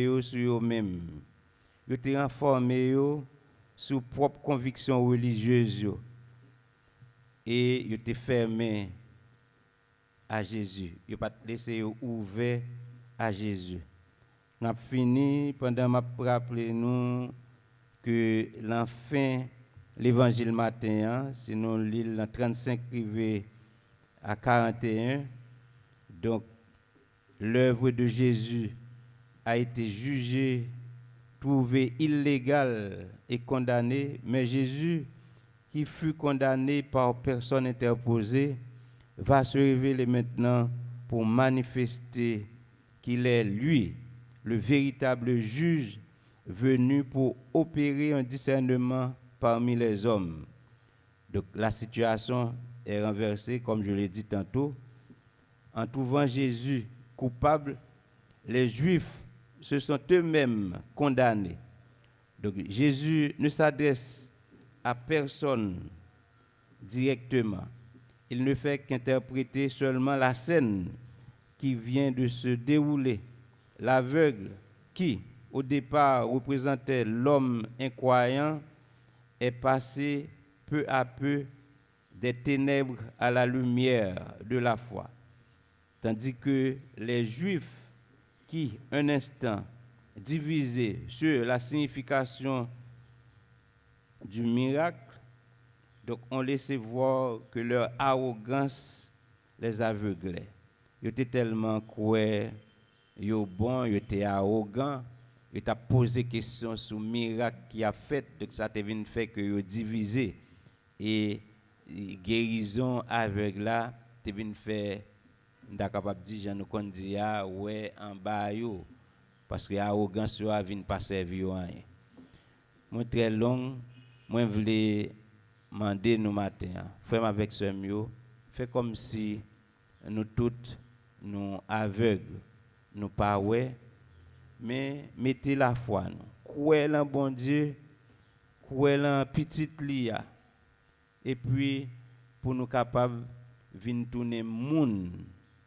yo sur eux même. Yo t'es renfermé yo sous propre conviction religieuse yo. Et yo t'es fermé à Jésus. Yo pas laissé yo ouvert à Jésus. N'a fini pendant m'a rappeler nous que l'enfin l'évangile matin, sinon l'île dans 35 privé à 41. Donc l'œuvre de Jésus a été jugée, trouvée illégale et condamnée, mais Jésus qui fut condamné par personne interposée, va se révéler maintenant pour manifester qu'il est lui, le véritable juge, venu pour opérer un discernement parmi les hommes. Donc la situation est renversée, comme je l'ai dit tantôt. En trouvant Jésus coupable, les Juifs se sont eux-mêmes condamnés. Donc Jésus ne s'adresse à personne directement. Il ne fait qu'interpréter seulement la scène qui vient de se dérouler. L'aveugle qui, au départ, représentait l'homme incroyant, est passé peu à peu des ténèbres à la lumière de la foi. Tandis que les Juifs qui, un instant, divisés sur la signification du miracle, donc on laissait voir que leur arrogance les aveuglait. Ils étaient tellement cruels, ils étaient bons, ils étaient arrogants, ils étaient posé question sur le miracle qui a fait, donc ça a fait que ils divisé. Et guérison aveugle là, tu viens faire, capable de dire, nous qu'on dit, ouais, en bas, parce que l'arrogance ne vient pas servir à rien. Moi, très long, moi, je voulais demander nous matin, frère avec ce mieux, fait comme si nous tous, nous aveugles, nous pas ouais, mais mettez la foi, nous. Croyez en bon Dieu, croyez en petite lia, et puis, pour nous capables de tourner monde,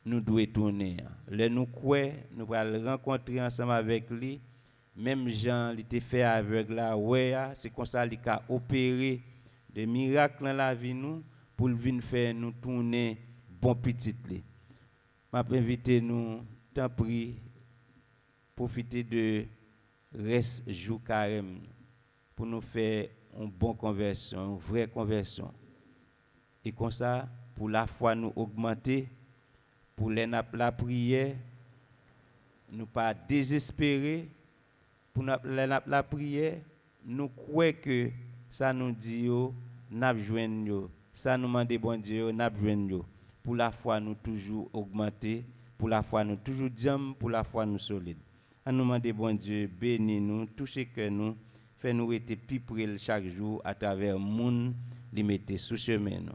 nous devons tourner. Le nous croyons, nous allons rencontrer ensemble avec lui. Même Jean, il était fait avec la ouais, c'est comme ça qu'il a opéré des miracles dans la vie nous pour venir faire nous tourner bon petit. Je invite nous, tant pis, profiter de reste jour carême pour nous faire une bonne conversion, une vraie conversion. Et comme ça, pour la foi nous augmenter, pour la prière, nous pas désespérer, pour la prière, nous croyons que ça nous dit, nous joignons, ça nous demande bon Dieu, nous joignons. Pour la foi nous toujours augmenter, pour la foi nous toujours jam, pour la foi nous solide. À nous demander bon Dieu, bénis nous, touchez que nous, fait nous être plus près chaque jour à travers le monde, les mettre sous chemin nous.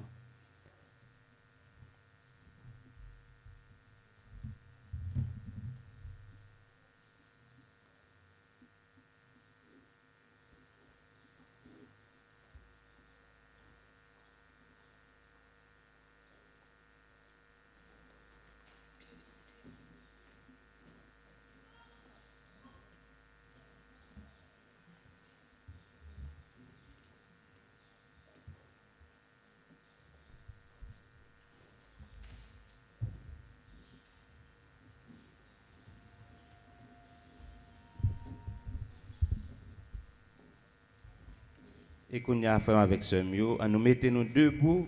Et qu'on y a affaire avec ce mieux, nous mettons nous debout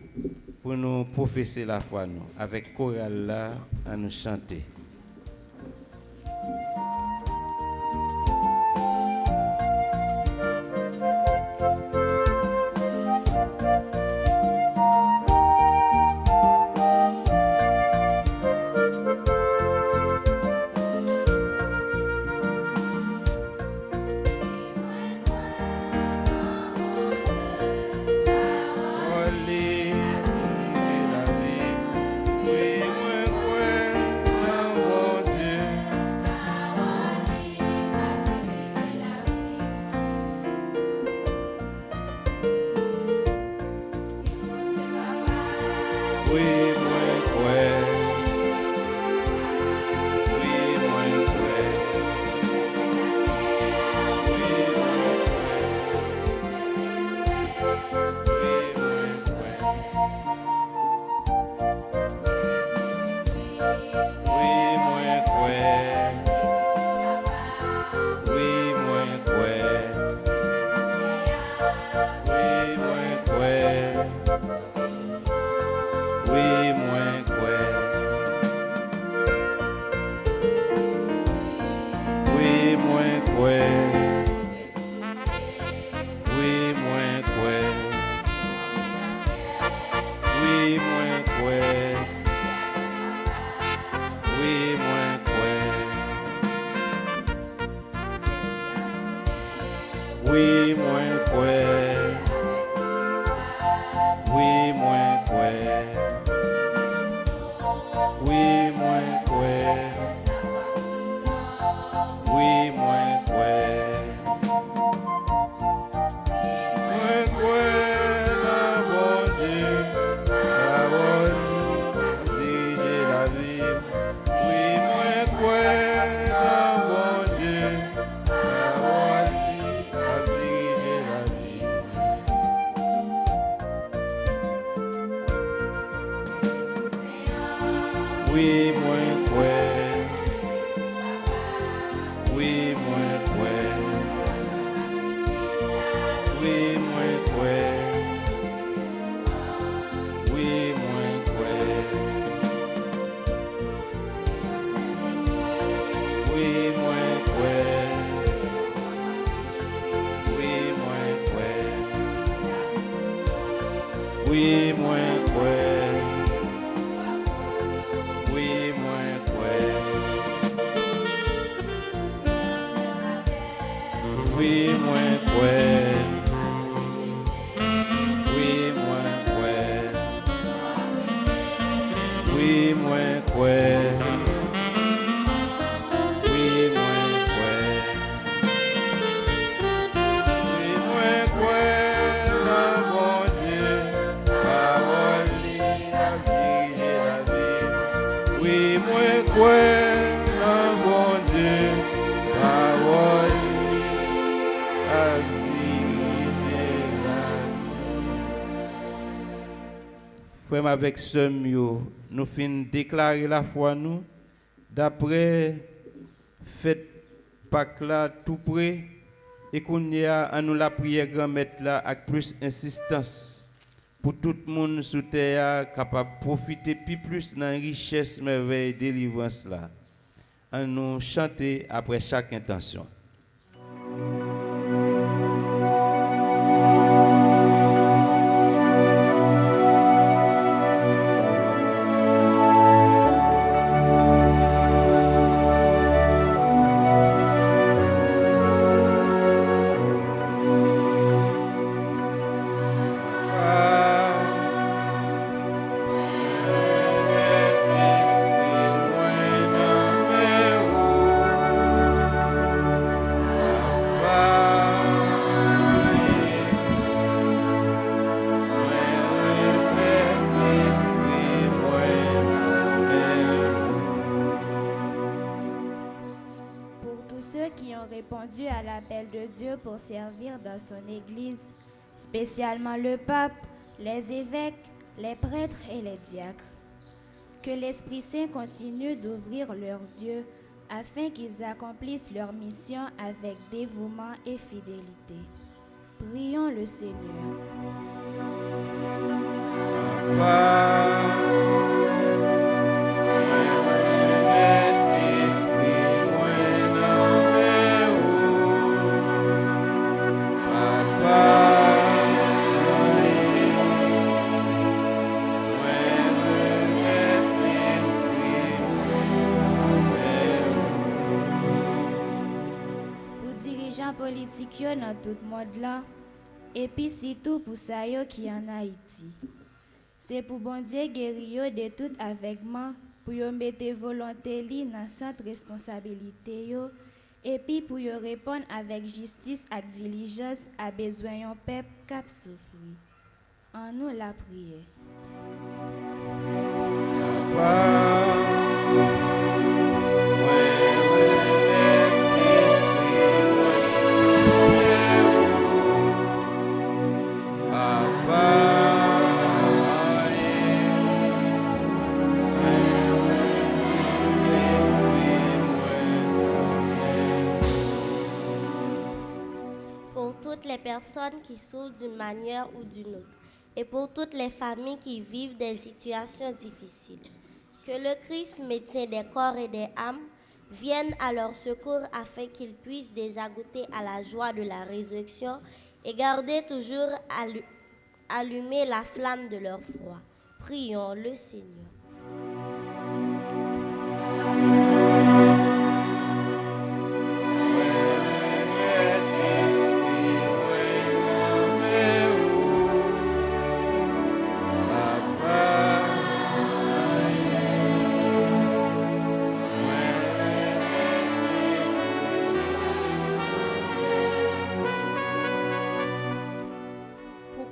pour nous professer la foi nous, avec chorale là, à nous chanter. frère avec sœur nous fin déclarer la foi nous d'après fête Pâques là tout près et qu'on y a à nous la prière grand maître là avec plus insistance pour tout le monde sous terre capable profiter plus dans la richesse merveille délivrance là à nous chanter après chaque intention. Répondu à l'appel de Dieu pour servir dans son Église, spécialement le pape, les évêques, les prêtres et les diacres. Que l'Esprit Saint continue d'ouvrir leurs yeux afin qu'ils accomplissent leur mission avec dévouement et fidélité. Prions le Seigneur. Politique dans tout le monde là et puis surtout pour ça qui en Haïti. C'est pour bon Dieu guérir de tout aveuglement pour yo mettre volonté li dans centre responsabilité yo et puis pour yo répondre avec justice et diligence à besoin yon peuple cap souffrir. En nous la prière. Les personnes qui souffrent d'une manière ou d'une autre et pour toutes les familles qui vivent des situations difficiles. Que le Christ, médecin des corps et des âmes, vienne à leur secours afin qu'ils puissent déjà goûter à la joie de la résurrection et garder toujours allumée la flamme de leur foi. Prions le Seigneur.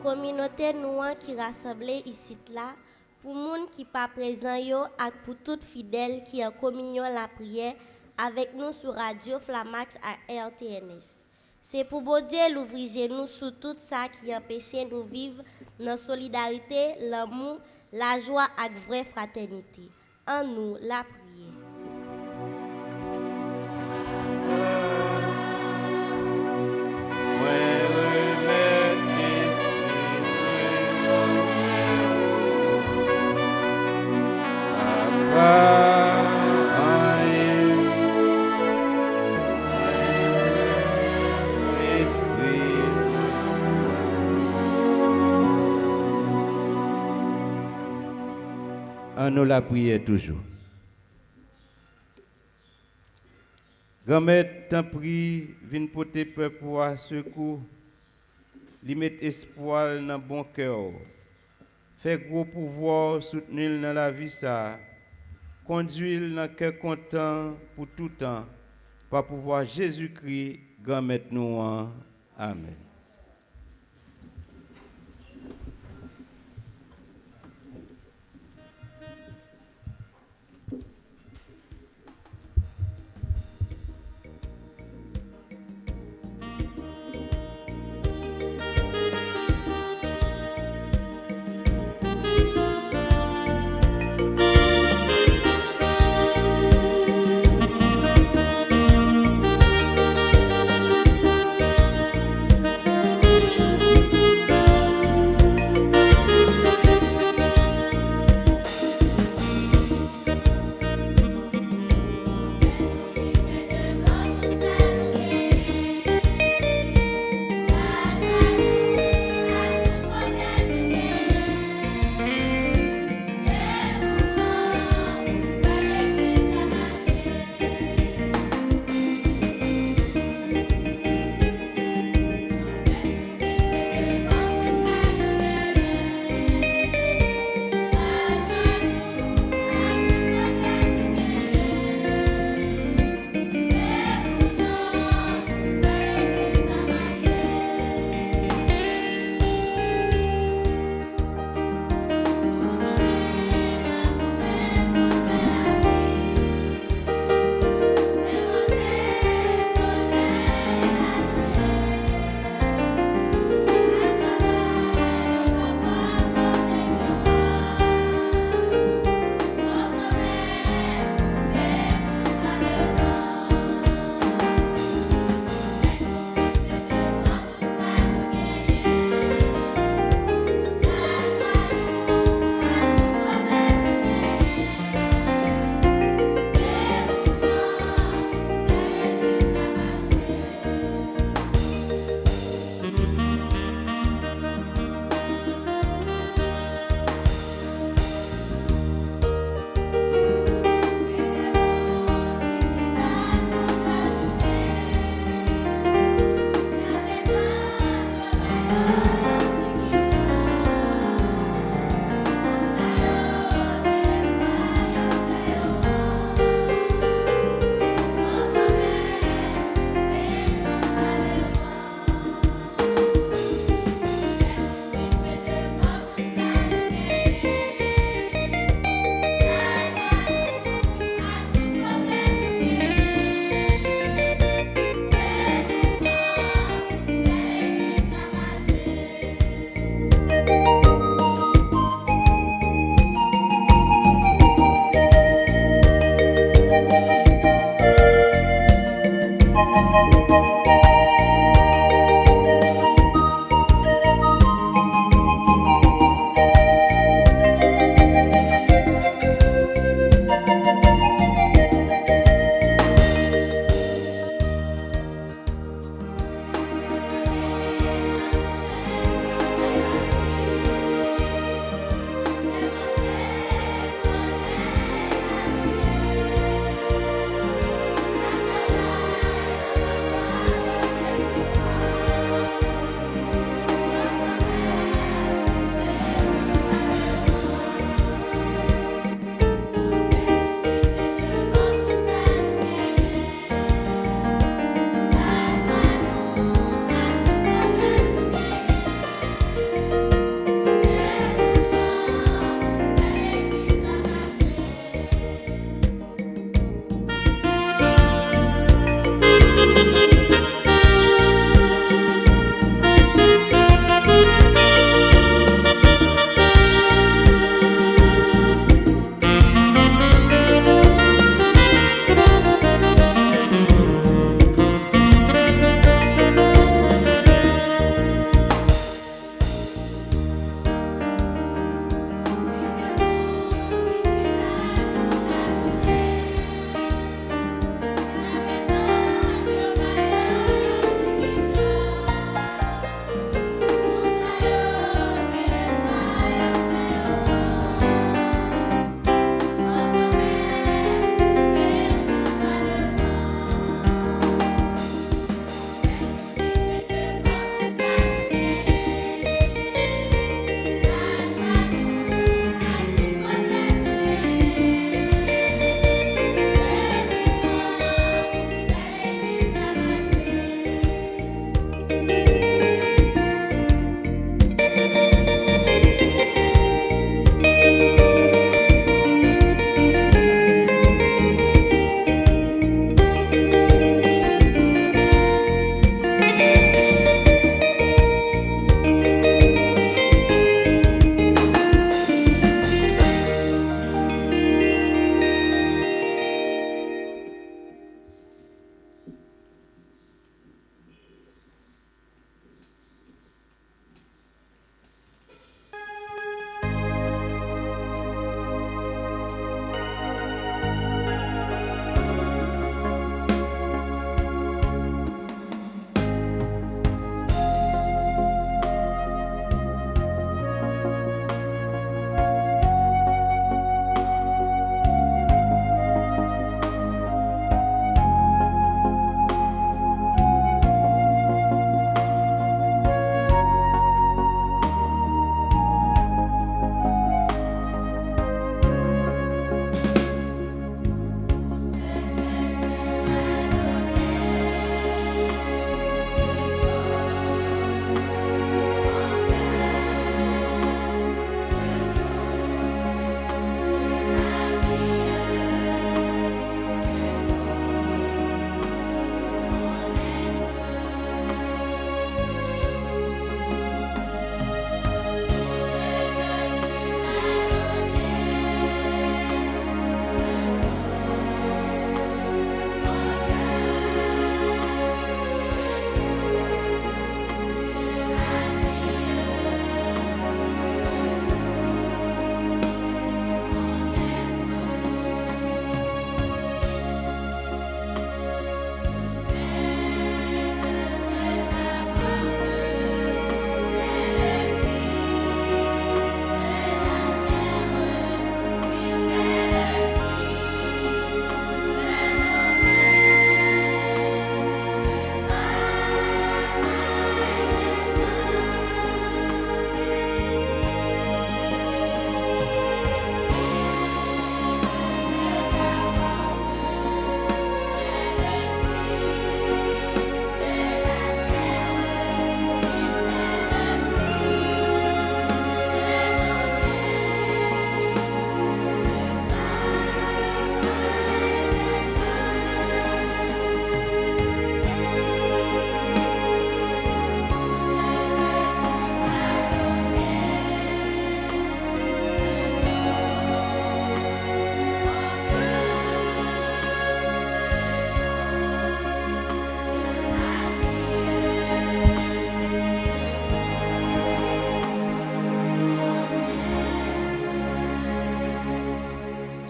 Communauté noire qui rassemblée ici là, pour monde qui pas présent yo et pour tout fidèle qui en communion la prière avec nous sur Radio Flamax à RTNS. C'est pour bon Dieu l'ouvrir nous sur tout ça qui empêche nous vivre dans solidarité, l'amour, la joie et vraie fraternité. En nous la prière. Nous la prière toujours. Grand-mère, t'en prie, viens porter peuple à secours, lui mettre espoir dans bon cœur, fait gros pouvoir soutenir dans la vie ça, conduire dans cœur content pour tout temps, par pouvoir Jésus-Christ, grand-mère nous. Amen.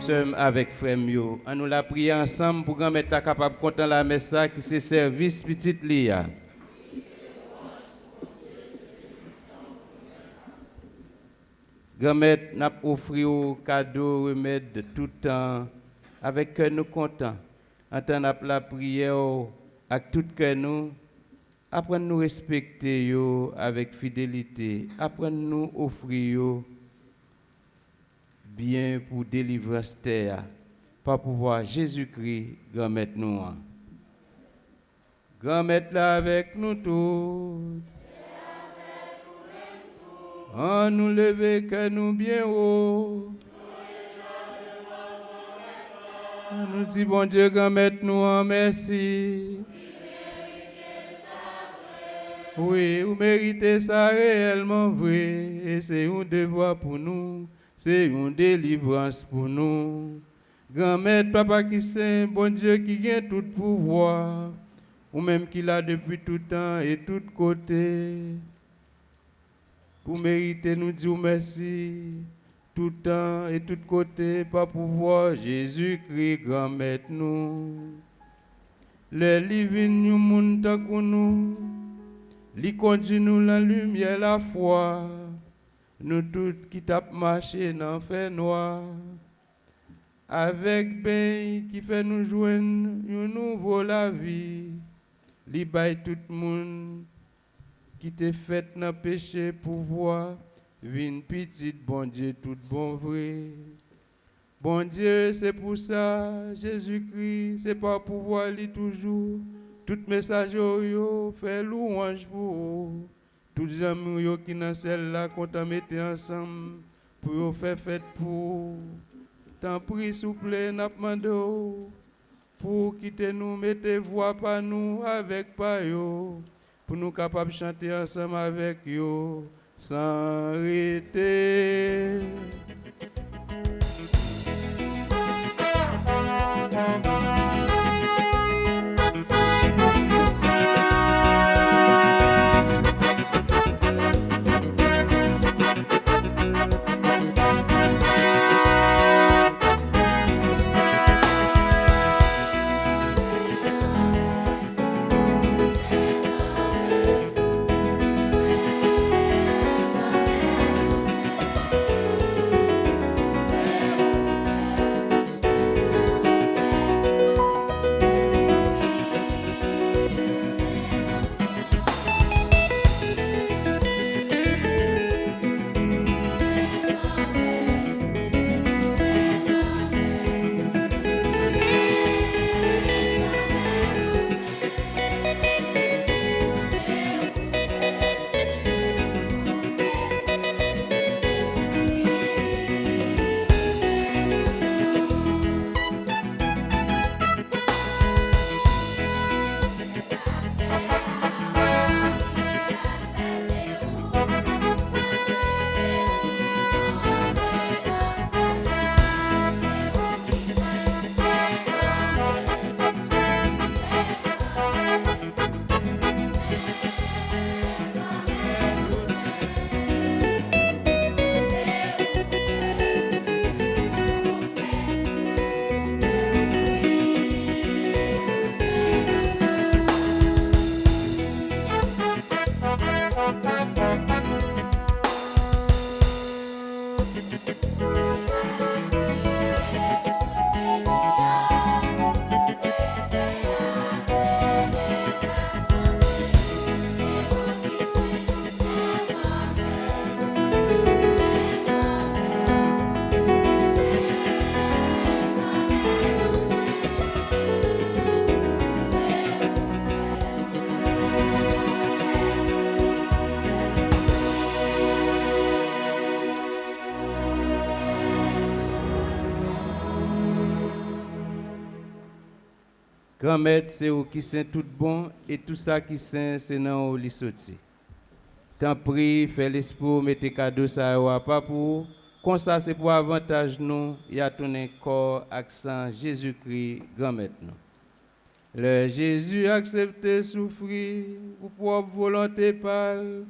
sœurs avec frère Mio. On nous la prier ensemble pour grand mettre capable content la messe qui c'est service petite lia. Grand-mère n'a offert au cadeau remède de tout temps avec que nous contents. Entendre la prière avec tout que nous apprendre nous respecter yo avec fidélité, apprendre nous offrir yo bien pour délivrance terre par pouvoir Jésus-Christ grand-mère nous. Grand-mère là avec nous tous. En nous lever que nous bien haut. Nous dit bon Dieu grand-mère nous en merci. Oui, vous méritez ça réellement vrai. Et c'est un devoir pour nous. C'est une délivrance pour nous. Grand-mère, papa qui saint, bon Dieu qui gagne tout pouvoir. Ou même qui l'a depuis tout temps et tout côté. Pour mériter, nous disons merci. Tout temps et tout côté, par pouvoir, Jésus-Christ, grand-mère nous. Les livres nous montent nous. Li conduit nous la lumière, la foi. Nous tous qui tapent marcher dans fait noir. Avec ben qui fait nous joindre une nouveau la vie. Li bail tout le monde qui te fait dans péché pouvoir. Vine petite, bon Dieu, tout bon vrai. Bon Dieu, c'est pour ça, Jésus-Christ, c'est pas pouvoir li toujours. Tout message yo fait louange pour vous. Tous les amis yo qui dans celle-là qu'on t'a metté ensemble pour yo faire fête pour. T'en prie souple n'a demandé pour quitter nous mettez voix par nous avec pas yo pour nous capables chanter ensemble avec yo sans arrêter. Grand-mère, c'est où qui sont tout bon et tout ça qui sont, c'est dans li sorti. T'en prie, fais l'espoir, mettez cadeau ça à pas pour. Comme ça, c'est pour avantage nous, il y a ton corps, accent Jésus-Christ, grand-mère nous. Le Jésus accepté souffrir, pour propre volonté pâle,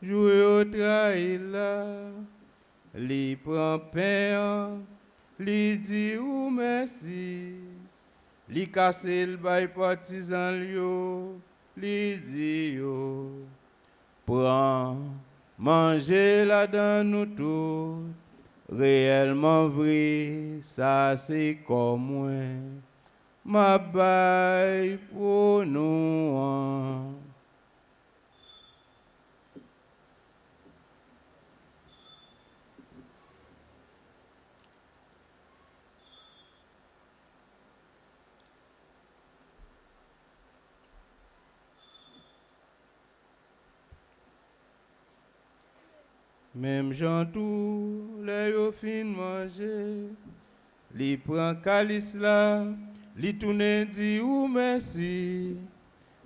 jouer au trahir là. Li prend pain, li di ou merci. Li kase l bay partisan yo, li di yo. Prends, mangez la dans nous tous. Réellement vrai, ça c'est comme moi. Ma baille pour nous. Même Jean tout, les yo fin manger, li prend calice là, li tourne dit ou merci,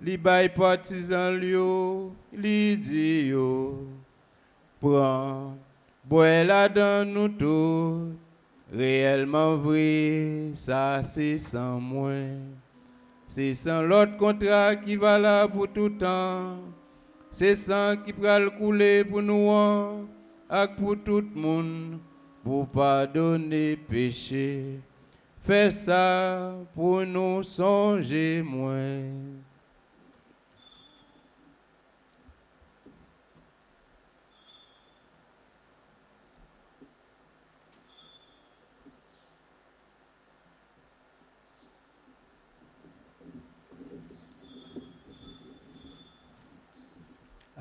li bay partisan yo, li dit yo, prend, bois là dans nous tous, réellement vrai, ça c'est sans moi, c'est sans l'autre contrat qui va là pour tout temps, c'est sang qui pral couler pour nous. Ak pour tout le monde, pour pardonner péché. Fais ça pour nous songer moins.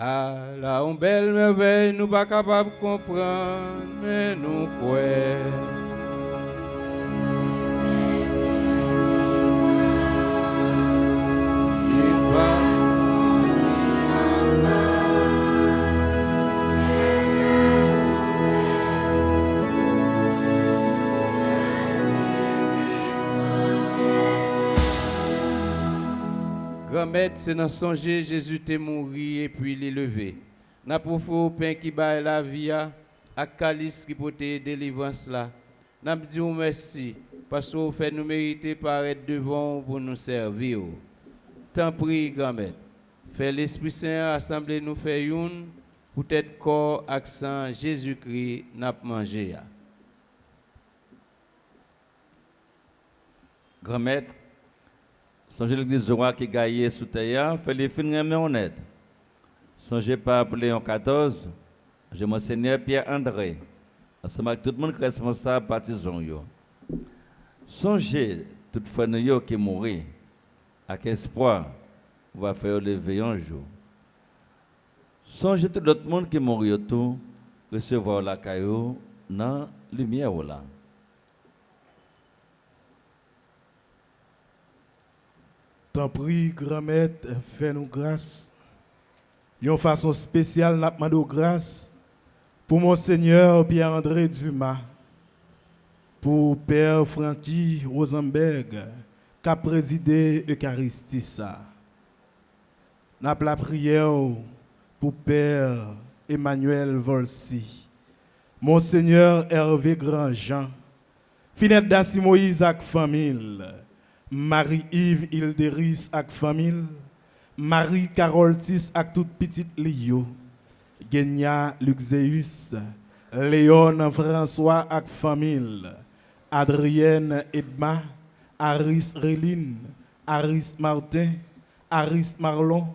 Ah, là, une belle merveille, nous pas capable de comprendre, mais nous croyons. Grand-mère, c'est dans songer Jésus t'est mort et puis il est levé. N'a pas fait au pain qui baille la vie à calice qui peut te délivrance là. N'a pas dit merci parce que vous fait nous mériter paraître devant pour nous servir. Tant prie grand-mère. Fais l'Esprit Saint assembler nous faire une pour être corps accent Jésus-Christ n'a pas mangé. Grand-mère, songez l'église de roi qui gagne sous terre, fait les fins de honnête. Songez pas appeler en 14, je Monseigneur Pierre-André, ensemble avec tout le monde qui est responsable partisan. Songez toutefois nous qui mourir, avec espoir, on va faire lever un jour. Songez tout l'autre monde qui mourit tout, recevoir la caillou dans la lumière là. T'en prie, grand-mère, fais-nous grâce. Une façon spéciale, n'a pas de grâce pour Monseigneur Pierre-André Dumas, pour Père Francky Rosenberg, qui a présidé l'Eucharistie. N'a pas la prière pour Père Emmanuel Volsi, Monseigneur Hervé Grandjean, Finette Dassi Moïse avec famille, Marie-Yves Hilderis avec famille, Marie-Carole Tis avec toute petite Lio, Genia Luxeus, Léon François avec famille, Adrienne Edma, Aris Réline, Aris Martin, Aris Marlon,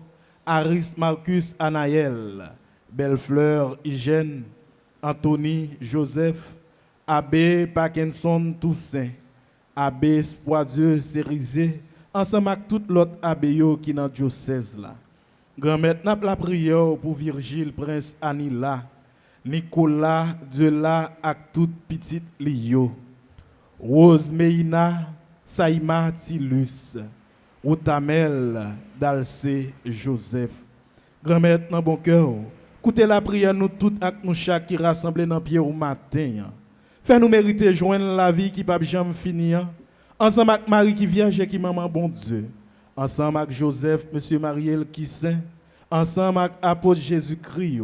Aris Marcus Anaël, Bellefleur Hygiène, Anthony Joseph, Abbé Parkinson Toussaint, Abbé Spoisieux Cérisé, ensemble avec tout l'autre abbé qui est dans le diocèse là. Grand-mère, n'a la prière pour Virgile, Prince Anila, Nicolas, Dela, avec toute petite Lio, Rose Meina, Saïma Tilus, Outamel, Dalcé, Joseph. Grand-mère, dans bon cœur, écoutez la prière nous toutes avec nous chaque qui rassemblés dans pied au matin. Fais-nous mériter joindre la vie qui ne peut jamais finir. Ensemble avec Marie qui vierge et qui maman bon Dieu. Ensemble avec Joseph, Monsieur Mariel qui saint. Ensemble avec apôtre Jésus-Christ.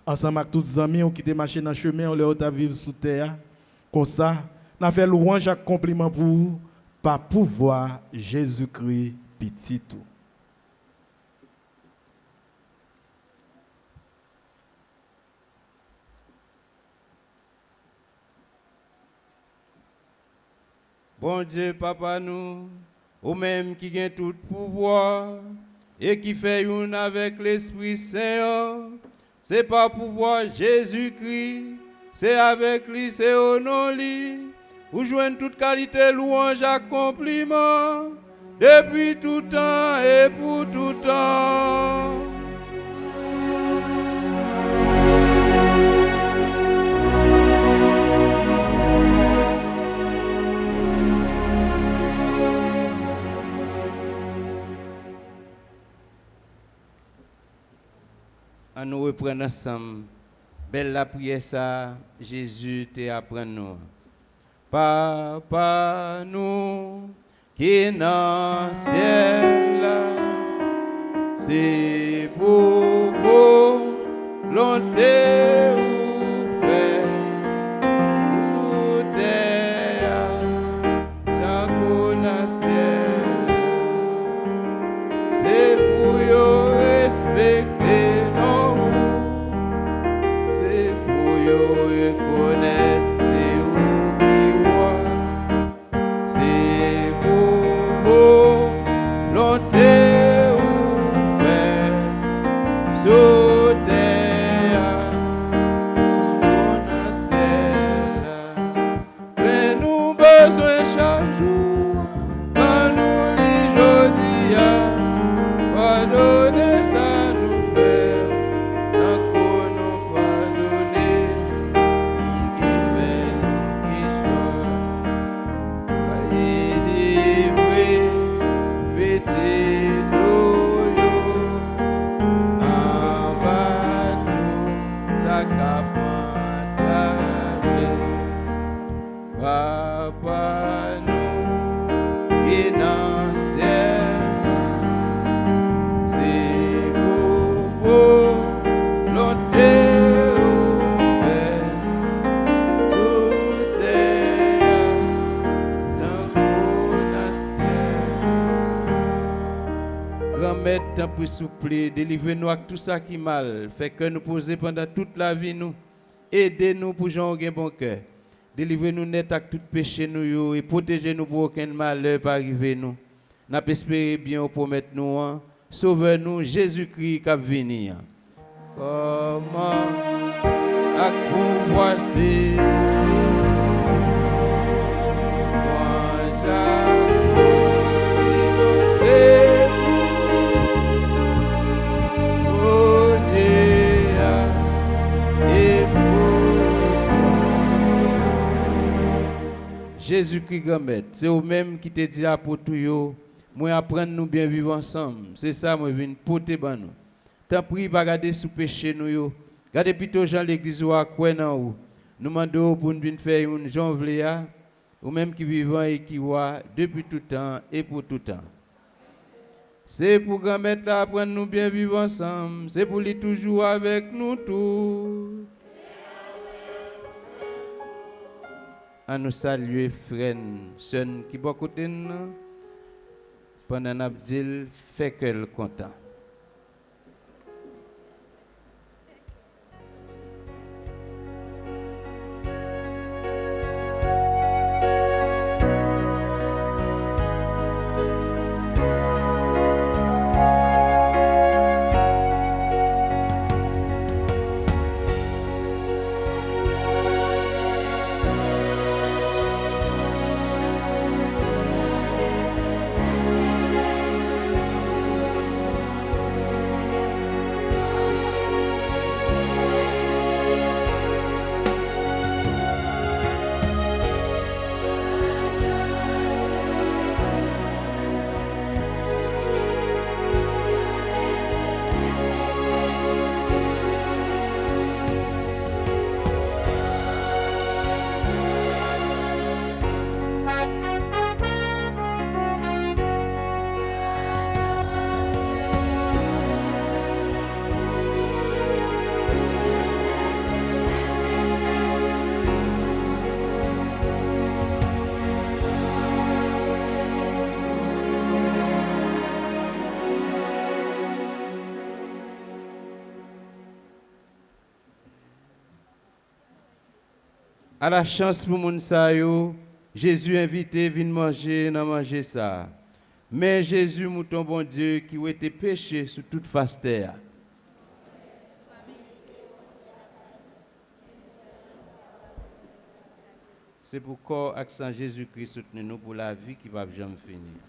Ensemble avec tous les amis qui ont marché dans le chemin, on leur a vivre sous terre. Comme ça, on a fait louange et compliment pour vous, par pouvoir Jésus-Christ petit tout. Bon Dieu, papa nous, ou même qui gagne tout pouvoir, et qui fait une avec l'Esprit Saint, c'est pas pouvoir Jésus-Christ, c'est avec lui, c'est au nom lui, où joignent toute qualité, louange, accomplissement, depuis tout temps et pour tout temps. À nous reprendre ensemble. Belle la prière ça, Jésus te apprend nous. Papa nous qui dans le ciel, c'est pour volonté ou fait ou terre dans le ciel. C'est pour yo respecter nos, c'est pour yo reconnaître c'est où qui voit, c'est pour volonté ou faire sauter dans le ciel. Mais nous besoin chaque jour, quand nous les jodi. Pardonnez ça nous faire, tant qu'on nous pardonner, qui fait qui choisit, délivrer, vêtir nous, en bas nous, ta capante, papa nous, qui dans le ciel. Grand-mère, tant pour souffler, délivrez-nous avec tout ça qui est mal, fait que nous poser pendant toute la vie nous, aidez-nous pour jouer un bon cœur, délivrez-nous net avec tout péché nous et protégez-nous pour aucun malheur pas arriver nous. N'a pas espéré bien pour mettre nous en, sauvez-nous Jésus-Christ qui va venir. Comment à pouvoir c'est moi j'ai Jésus-Christ grand-mère, c'est vous-même qui te dit à pour tout yo, moi apprendre nous bien vivre ensemble. C'est ça moi viens porter ban nous. Tant pis pas garder sous péché nous yo. Gardez plutôt Jean l'église ou à quoi nan ou. Nous demandons pour nous venir faire une janvier ou même qui vivant et qui voit depuis tout temps et pour tout temps. C'est pour grand-mère apprendre nous bien vivre ensemble, c'est pour lui toujours avec nous tous. À nous saluer frères, sœurs qui sont à côté de nous, pendant l'abdil, fait qu'elle content. À la chance pour moun sa yo Jésus invité, vient manger ça. Mais Jésus, mouton bon Dieu, qui a été péché sur toute face terre. C'est pourquoi accent Jésus-Christ soutenu nous pour la vie qui va jamais finir.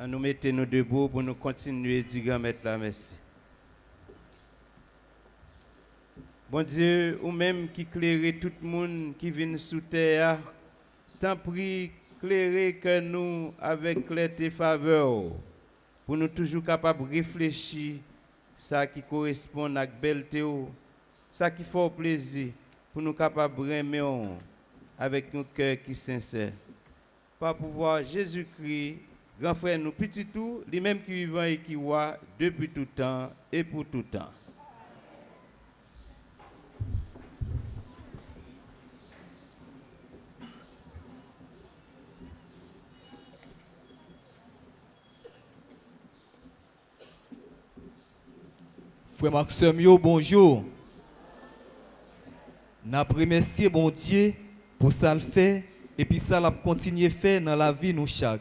nous mettons nous debout pour nous continuer à dire grand maître la merci. Bon Dieu, ou même qui éclaire tout le monde qui vient sous terre, t'en prie, éclairer que nous avec tes faveurs, pour nous toujours capables de réfléchir ça qui correspond à la belleté, ça qui fait plaisir, pour nous capables de aimer avec un cœur qui est sincère. Par pouvoir Jésus-Christ, grand frère nous petit tout, lui-même qui vivant et qui voit depuis tout temps et pour tout temps. Frère Maxime, yo, bonjour. N'a remercié bon Dieu pour ça le fait et puis ça l'a continué faire dans la vie nous chaque.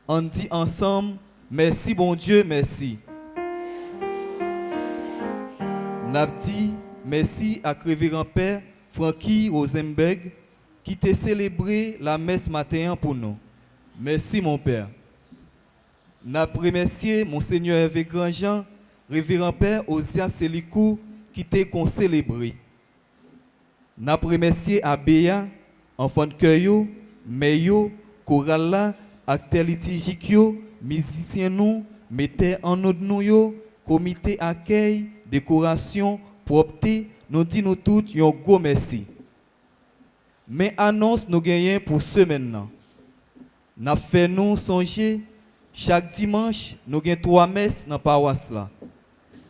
On dit ensemble merci bon Dieu, merci. N'a dit merci à révérend père Frankie Rosenberg qui t'a célébré la messe matin pour nous. Merci mon père. N'a remercié monseigneur Hervé Grandjean, révérend père Osia Selikou qui t'a célébré. N'a remercié à Béa, enfant de cœur, Meyo, Korala, acteur liturgique, musicien nous, mettez en ordre nous, comité accueil, décoration, propreté, nous disons tous un gros merci. Mais annonce nous gagnons pour ce maintenant. N'a fait nous songer, chaque dimanche, nous gagnons 3 messes dans la paroisse là.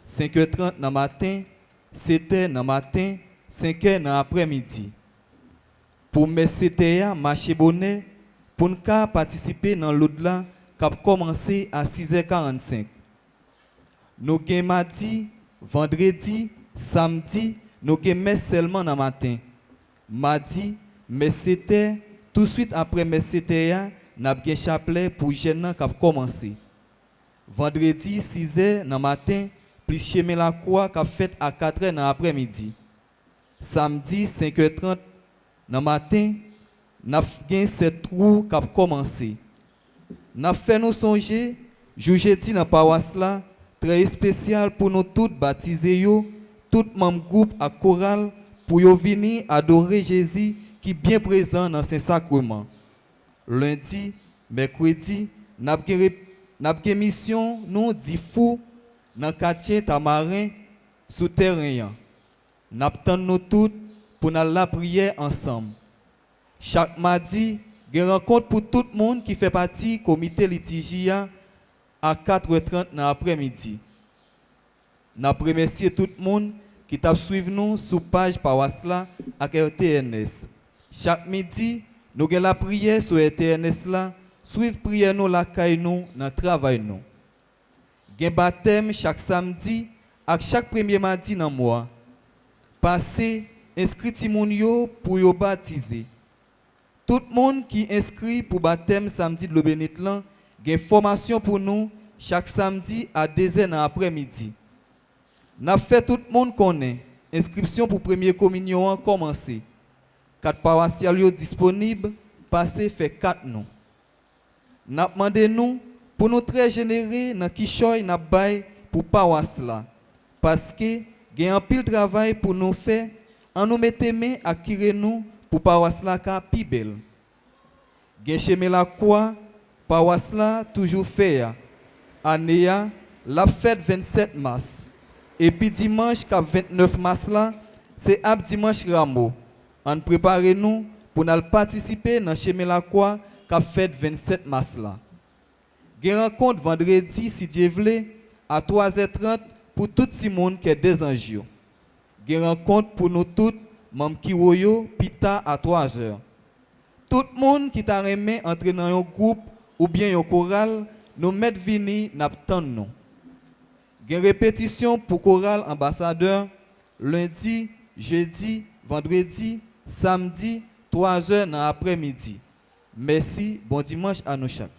5h30 dans le matin, 7h dans le matin, 5h dans l'après-midi. Pour messeteya marché bonnet, pour nous participer dans l'au-delà qui a commencé à 6h45. Nous avons mardi, vendredi, samedi, nous avons messe seulement dans le matin. Mardi, messeteya, tout de suite après messeteya, nous avons un chapelet pour les jeunes qui a commencé. Vendredi, 6h dans le matin, plus chemin la croix qui a fait à 4h dans l'après-midi. Samedi, 5h30 dans le matin, nous avons cette trou qui a commencé. Nous avons fait nous songer, jeudi dans la paroisse là, très spécial pour nous tous baptisés, tout membre groupe à chorale, pour venir adorer Jésus qui est bien présent dans ce sacrement. Lundi, mercredi, nous avons mission, nous dit fou, dans le quartier Tamarin, souterrain. Nous attendons nous tous pour nous la prière ensemble. Chaque mardi, il y a une rencontre pour tout le monde qui fait partie du comité litigia à 4h30 dans l'après-midi. Nous remercions tout le monde qui t'a suivi nous sur la page Pawasla avec RTNS. Chaque midi, nous avons la prière sur RTNS là, suivre prière nous la caille nous dans le travail nous. Il y a un baptême chaque samedi avec chaque premier mardi dans le mois. Passez, inscrit Timounio pour yo baptiser. Tout le monde qui inscrit pour baptême samedi de l'Obénit là, il y a une formation pour nous chaque samedi à 2h dans l'après-midi. N'a fait tout le monde connaît. Inscription pour première communion a commencé. 4 paroissiales disponibles, passez fait 4 noms. N'a demandé nous pour nous très généreux dans Kishoy n'a bail pour paroisse là parce que il y a un pile travail pour nous faire en nous mettant main à acquérir nous pour paroisse là ka pi belle. Gen chemin la quoi paroisse là toujours fait année la fête 27 mars et puis dimanche 29 mars là c'est ab dimanche Rameau. On prépare nous pour nous participer dans chemin la quoi qu'a fête 27 mars là. Gen rencontre vendredi si Dieu veut à 3h30 pour tout le monde qui est des anges. Gen rencontre pour nous tous Mam Kiwoyo pita à 3h. Tout le monde qui t'a aimé entrer dans un groupe ou bien un choral, nous mettre vini n'attend nous. Gen répétition pour choral ambassadeur lundi, jeudi, vendredi, samedi, 3h dans l'après-midi. Merci, bon dimanche à nous chaque.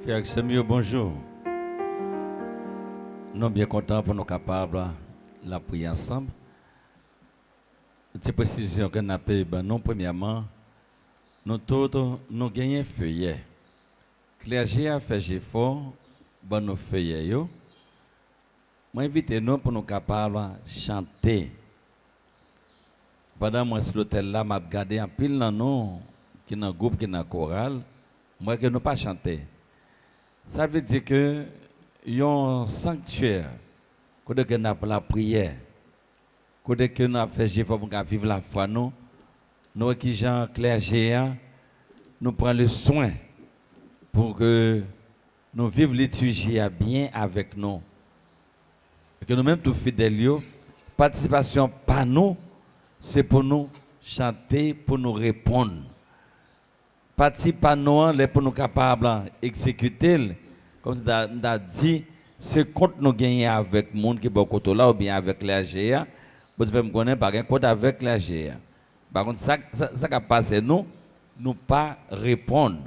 Frère Samuel, bonjour. Nous sommes bien contents pour nous capables de la prier ensemble. Petite précision que nous avons, non, premièrement, nous tous, nous gagnons feuillet. Clergé a fait effort, bon, nos feuillets, yo. Moi, invite nous pour nous capables de chanter. Pendant moi, sur l'hôtel là, m'a gardé un pile dans nous, qui dans groupe, qui dans chorale, moi que nous pas chanter. Ça veut dire que y a un sanctuaire, que nous avons la prière, que nous avons fait effort pour vivre la foi, nous qui Jean clergé, nous prenons le soin pour que nous vivions liturgie bien avec nous. Et que nous-mêmes, tous fidèles, participation par nous, c'est pour nous chanter, pour nous répondre. Participation pour nous capables d'exécuter, comme tu as dit, c'est compte nous gagner avec le monde qui est beaucoup là ou bien avec les GA. Vous devez me connaître par un compte avec les GA. Par contre, ça qui a passé, nous pas répondre.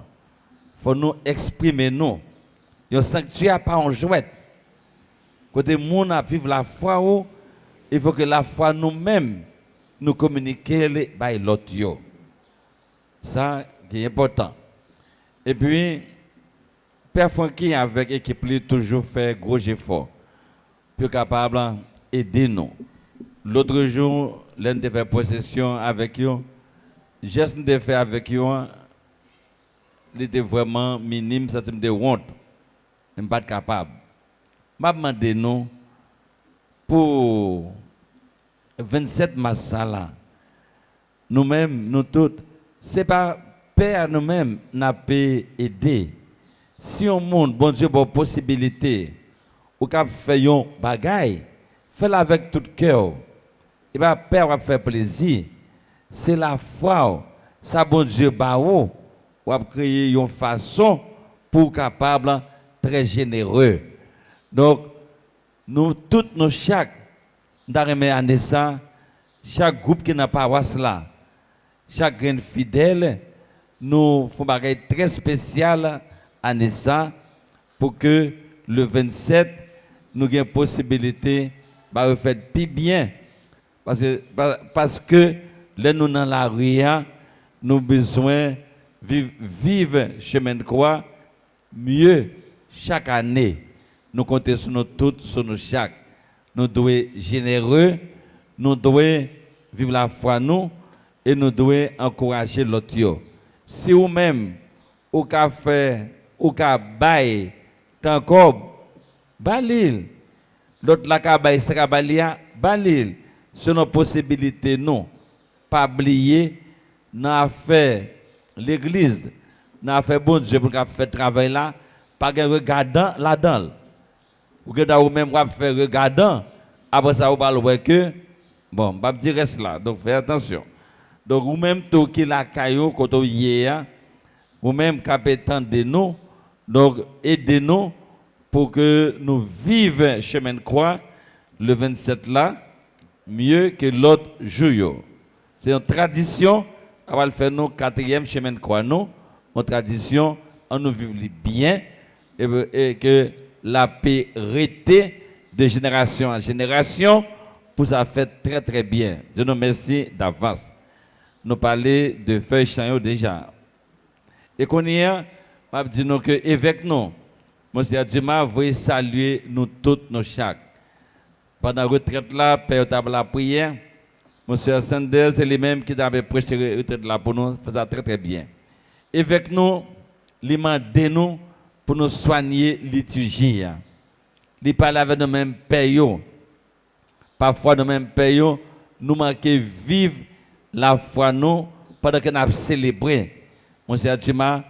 Il faut nous exprimer nous. Le sanctuaire pas en jouet. Côté monde à vivre la foi, il faut que la foi nous-mêmes nous communiquions avec l'autre. Ça qui est important. Et puis, Père Francky avec l'équipe toujours fait gros effort pour capable d'aider nous. L'autre jour, l'un de fait possession avec eux, geste de fait avec eux, il était vraiment minime, ça me de honte. Je ne suis pas capable. Je demandé nous pour 27 mars là. Nous-mêmes, nous tous, c'est pas Père nous-mêmes n'a pas aidé. Si on monde, bon Dieu, bonne possibilité, ou qu'on fait un bagaille, fais-le avec tout cœur. Et bien, Père va faire plaisir. C'est la foi, ça bon Dieu, ou va créer une façon pour capable très généreux. Donc, nous tous, nous chaque, dans ça, chaque groupe qui n'a pas là, chaque grain fidèle, nous faisons un bagage très spécial à ça pour que le 27, nous ayons possibilité de faire plus bien. Parce que là, nous dans la rue, nous avons besoin de vivre chemin de croix mieux chaque année. Nous comptons sur nous tous, sur nous chaque. Nous devons être généreux, nous devons vivre la foi nous et nous devons encourager l'autre. Si vous-même, ou qu'a fait, ou qu'a bail, tant comme, balil, l'autre la qu'a bail, c'est qu'a balia, balil, c'est nos possibilités, non. Pas oublier, n'a fait l'église, n'a fait bon Dieu pour qu'a fait travail là, pas de regardant là-dedans. Ou que vous même faire regardant, après ça, vous parlez que, bon, je dire reste là, donc faites attention. Donc, vous-même, tout qui la caillou, quand vous y êtes, vous-même, capitaine de nous, donc, aidez-nous pour que nous vivions chemin de croix le 27 là, mieux que l'autre jour. C'est une tradition, on va le faire nous, 4e chemin de croix, nous, une tradition, on nous vivre bien, et que la paix reste de génération en génération, pour ça fait très très bien. Dieu nous remercie d'avance. Nous parler de feuilles chanyo déjà. Et qu'on y a, je dis nous que évêque nous, Monsieur Dumas veut saluer nous tous, nos chaque. Pendant la retraite là, Père table la prière, Monsieur Sanders, c'est lui-même qui avait prêché la retraite là pour nous, faisait très très bien. Évêque nous, il m'a demandé nous pour nous soigner liturgie. Il parle avec nous-mêmes pères. Parfois nous-mêmes pères, nous manquons vivre la foi nous pendant que nous avons célébré. Monsieur Dumas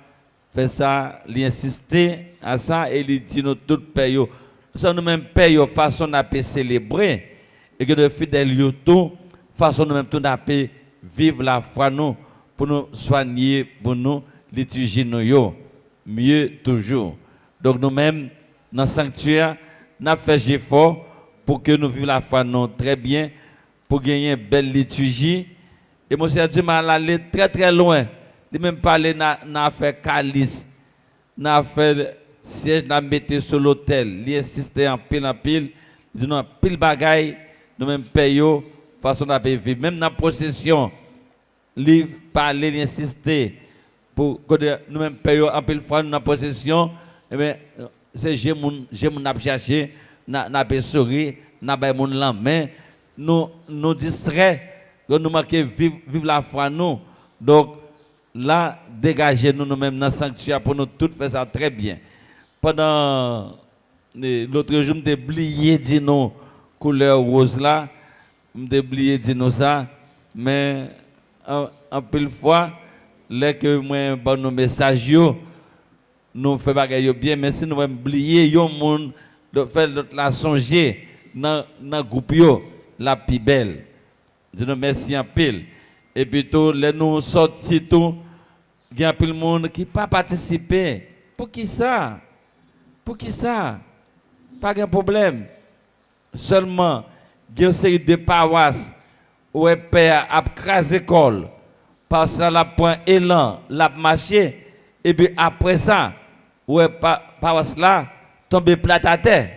fait ça, il insiste à ça et il dit nous tous payons. Nous sommes nous-mêmes payons façon de célébrer et que nous fidèles tout façon nous-mêmes tout de vivre la foi nous pour nous soigner pour nous liturgie nous mieux toujours. Donc nous-mêmes dans le sanctuaire nous avons fait effort pour que nous vivions la foi nous très bien pour gagner une belle liturgie. Et monsieur Dumas allé très très loin. Il même parlé n'a fait calice, n'a fait siège, n'a mis sur l'hôtel. Il insistait en pile. Il dit non, pile bagaille, nous même payons façon n'a pas vivre même dans la possession li parler li insister pour que nous même payons en pile fois dans la possession et bien c'est j'ai mon n'a chercher n'a pas sourire n'a pas mon la main nous distrait nous marquer vivre la foi nous donc là dégager nous-mêmes dans le sanctuaire pour nous tous faire ça très bien pendant l'autre jour me oublié dit nous couleur rose là me oublié dit nous ça mais en pile fois les que moi bon nos messages yo nous fait bagaille bien mais si nous oublier yo monde de faire la songer dans groupe yo la plus belle dis nous merci en pile et puis tout les nous sorti tout il y a pile monde qui pas participer pour qui ça pas de problème seulement il y a une série de paroisses où le père a crasé l'école parce que la point élan la marché et puis après ça où paroisse là tombe plat à terre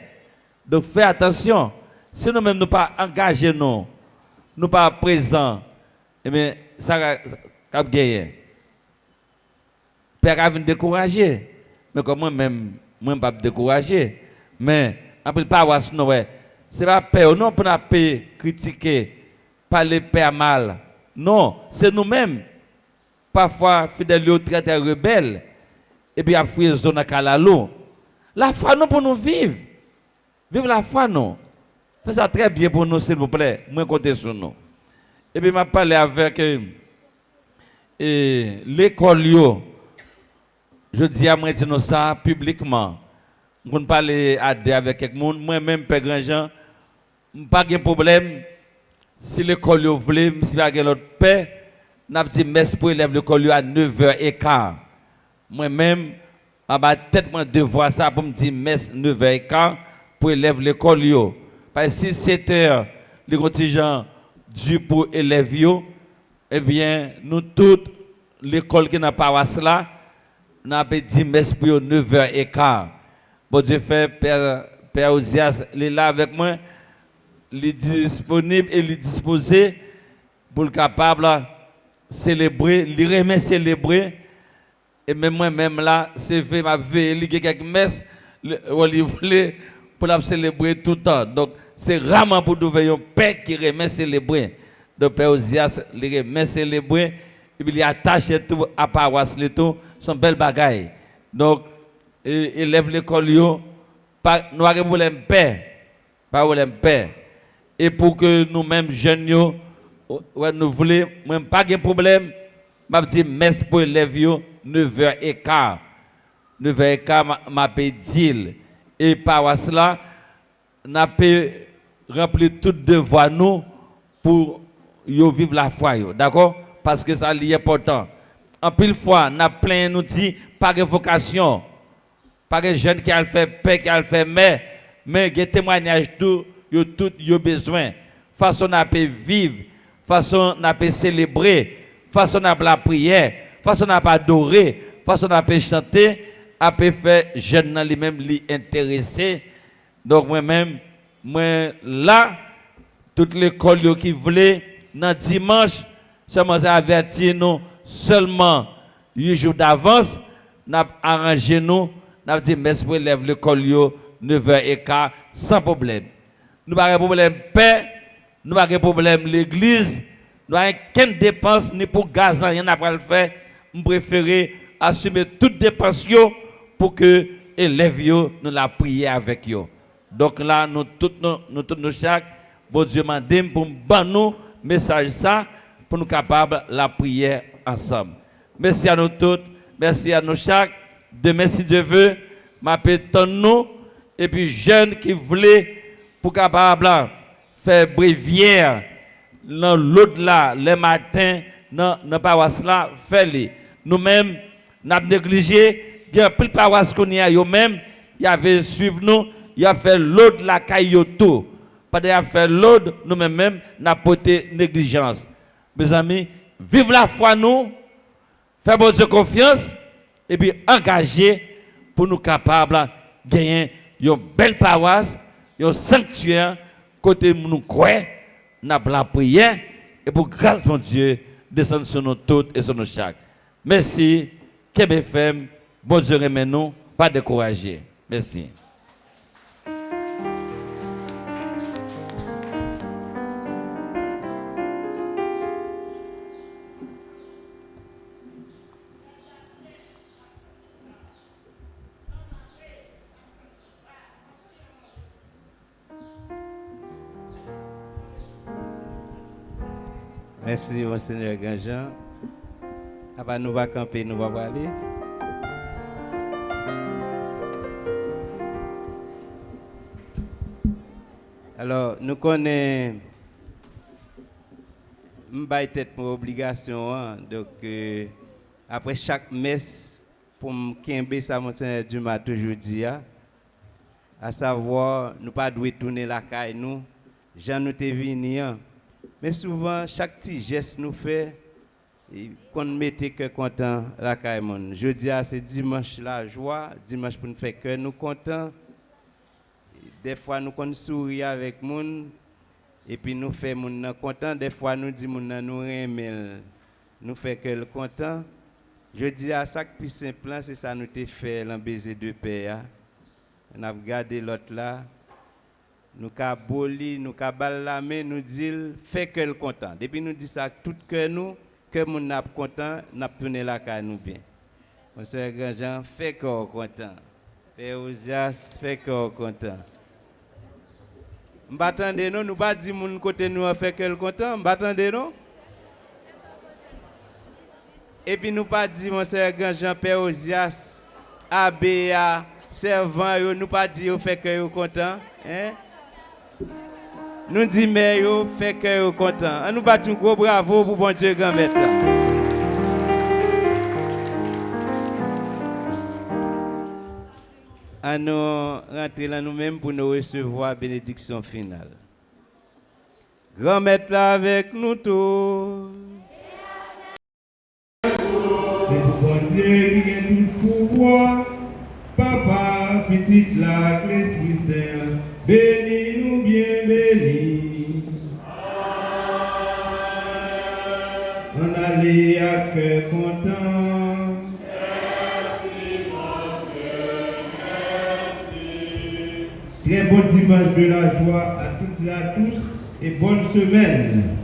donc fais attention si nous même nous pas engagés nous pas présents et bien ça va gagner père a venu décourager mais comment même moi pas décourager mais après paroisse non ouais c'est pas père non pour pas critiquer parler père mal non c'est nous-mêmes parfois fidèles très très rebelles et puis à fuir zone kalalou la foi non pour nous vivre la foi non faites ça très bien pour nous s'il vous plaît moi comptez sur nous et puis m'a parlé avec l'école yo je dis à moi dire ça publiquement on parler avec quelqu'un moi-même père Grandjean pas de problème si l'école yo voulait si pas l'autre père n'a dit merci pour élève l'école à 9h15 moi-même en bas tête moi devoir ça pour me dire merci 9h15 pour élève l'école yo parce que si 7h les contingents du pour élève yo eh bien nous toute l'école qui n'a pas là n'a pas dit merci pour 9h15 bon Dieu fait père Osias il est là avec moi il est disponible et il est disposé pour le capable célébrer, il remet célébrer et même moi même là c'est fait m'a veillé quelques messes il voulait pour la célébrer tout le temps donc c'est rarement pour nous veiller un père qui remet célébrer donc père Osias il remet célébrer et puis il attache tout à paroisse le tout son belle bagaille donc il lève l'école yo pas nous avons problème père pas problème père et pour que nous-mêmes jeunes yo nous voulons même pas de problème m'a dit merci pour élève yo 9h15 m'a dit et par cela n'a pas rempli tout devoir nous pour yo vivre la foi yo d'accord parce que ça est important en pile fois n'a plein nous dit pas de vocation pas de jeunes qui a fait paix qui a fait mais des témoignages tout yo besoin façon n'a pas vivre façon n'a pas célébrer façon n'a pas la prière façon n'a pas adorer façon n'a pas chanter a pas faire jeune dans lui-même lui intéressé donc moi-même moi là toute l'école qui voulait dans dimanche seulement avertir nous seulement 8 jours d'avance n'a arrangé nous n'a dit merci pour élève l'école 9h15 sans problème nous pas de problème paix nous pas de problème l'église nous n'avons aucune dépense ni pour gaz rien n'a pas le faire nous préférer assumer toutes dépenses pour que élèves nous la prier avec eux donc là nous tous nous chaque bon Dieu m'a dit pour nous message ça pour nous capables la prière ensemble merci à nous tous merci à nous chaque demain si Dieu veut m'appelle nous et puis jeunes qui voulaient pour capable faire bréviaire dans l'autre là les matins dans paroisse là faire nous-mêmes n'a négligé il y a plus de paroisse qu'on y a yo même il y avait suivre nous il y a fait l'autre la caillou tout pas de faire l'autre nous même n'a porté négligence mes amis vive la foi nous faire bon Dieu confiance et puis engager pour nous capables gagner une belle paroisse un sanctuaire côté nous croire n'a la prière et pour grâce de Dieu, descendre sur nous toutes et sur nous chaque. Merci, KBFM, bon Dieu remet nous, pas décourager. Merci. Merci, Monseigneur Ganjean. Avant nous va camper, nous va aller. Alors, nous connaissons, nous avons tête pour obligation, hein, donc après chaque messe, pour me quimber ça, Monseigneur Dumas toujours dit, à savoir, nous ne pas tourner la caille, nous, Jean nous t'es venu, mais souvent, chaque petit geste nous fait, qu'on mette que content la caille. Je dis à c'est dimanche la joie, dimanche pour nous faire que nous contents. Des fois nous qu'on sourit avec moun et puis nous fait moun content. Des fois nous dit moun nous remet, nous fait que le content. Je dis à ça que plus simple c'est ça nous te fait l'embaiser de paix. On a regardé l'autre là. Nous ka boli, nous ka bal la main, nous dit fait que le content. Depuis nous dit ça tout que nous que moun n'a content, n'a tourner la caille nous bien. Monsieur Ganjean fait que content. Père Ozias fait que content. M'attendez nous pas dire mon côté nous fait que le content, m'attendez nous. Et puis nous pas dire monsieur Ganjean Père Ozias ABA servant nous pas dire fait que vous content, hein? Nous dit mais yo fait que vous content. Nous battons un gros bravo pour bon Dieu grand maître. À nous rentrer là nous-mêmes pour nous recevoir la bénédiction finale. Grand maître là avec nous tous. C'est pour bon Dieu qui a tout le pouvoir. Papa, petite la l'Esprit Saint, bénis-nous bien bénis. On allait à cœur content. Merci mon Dieu, merci. Très bon dimanche de la joie à toutes et à tous et bonne semaine.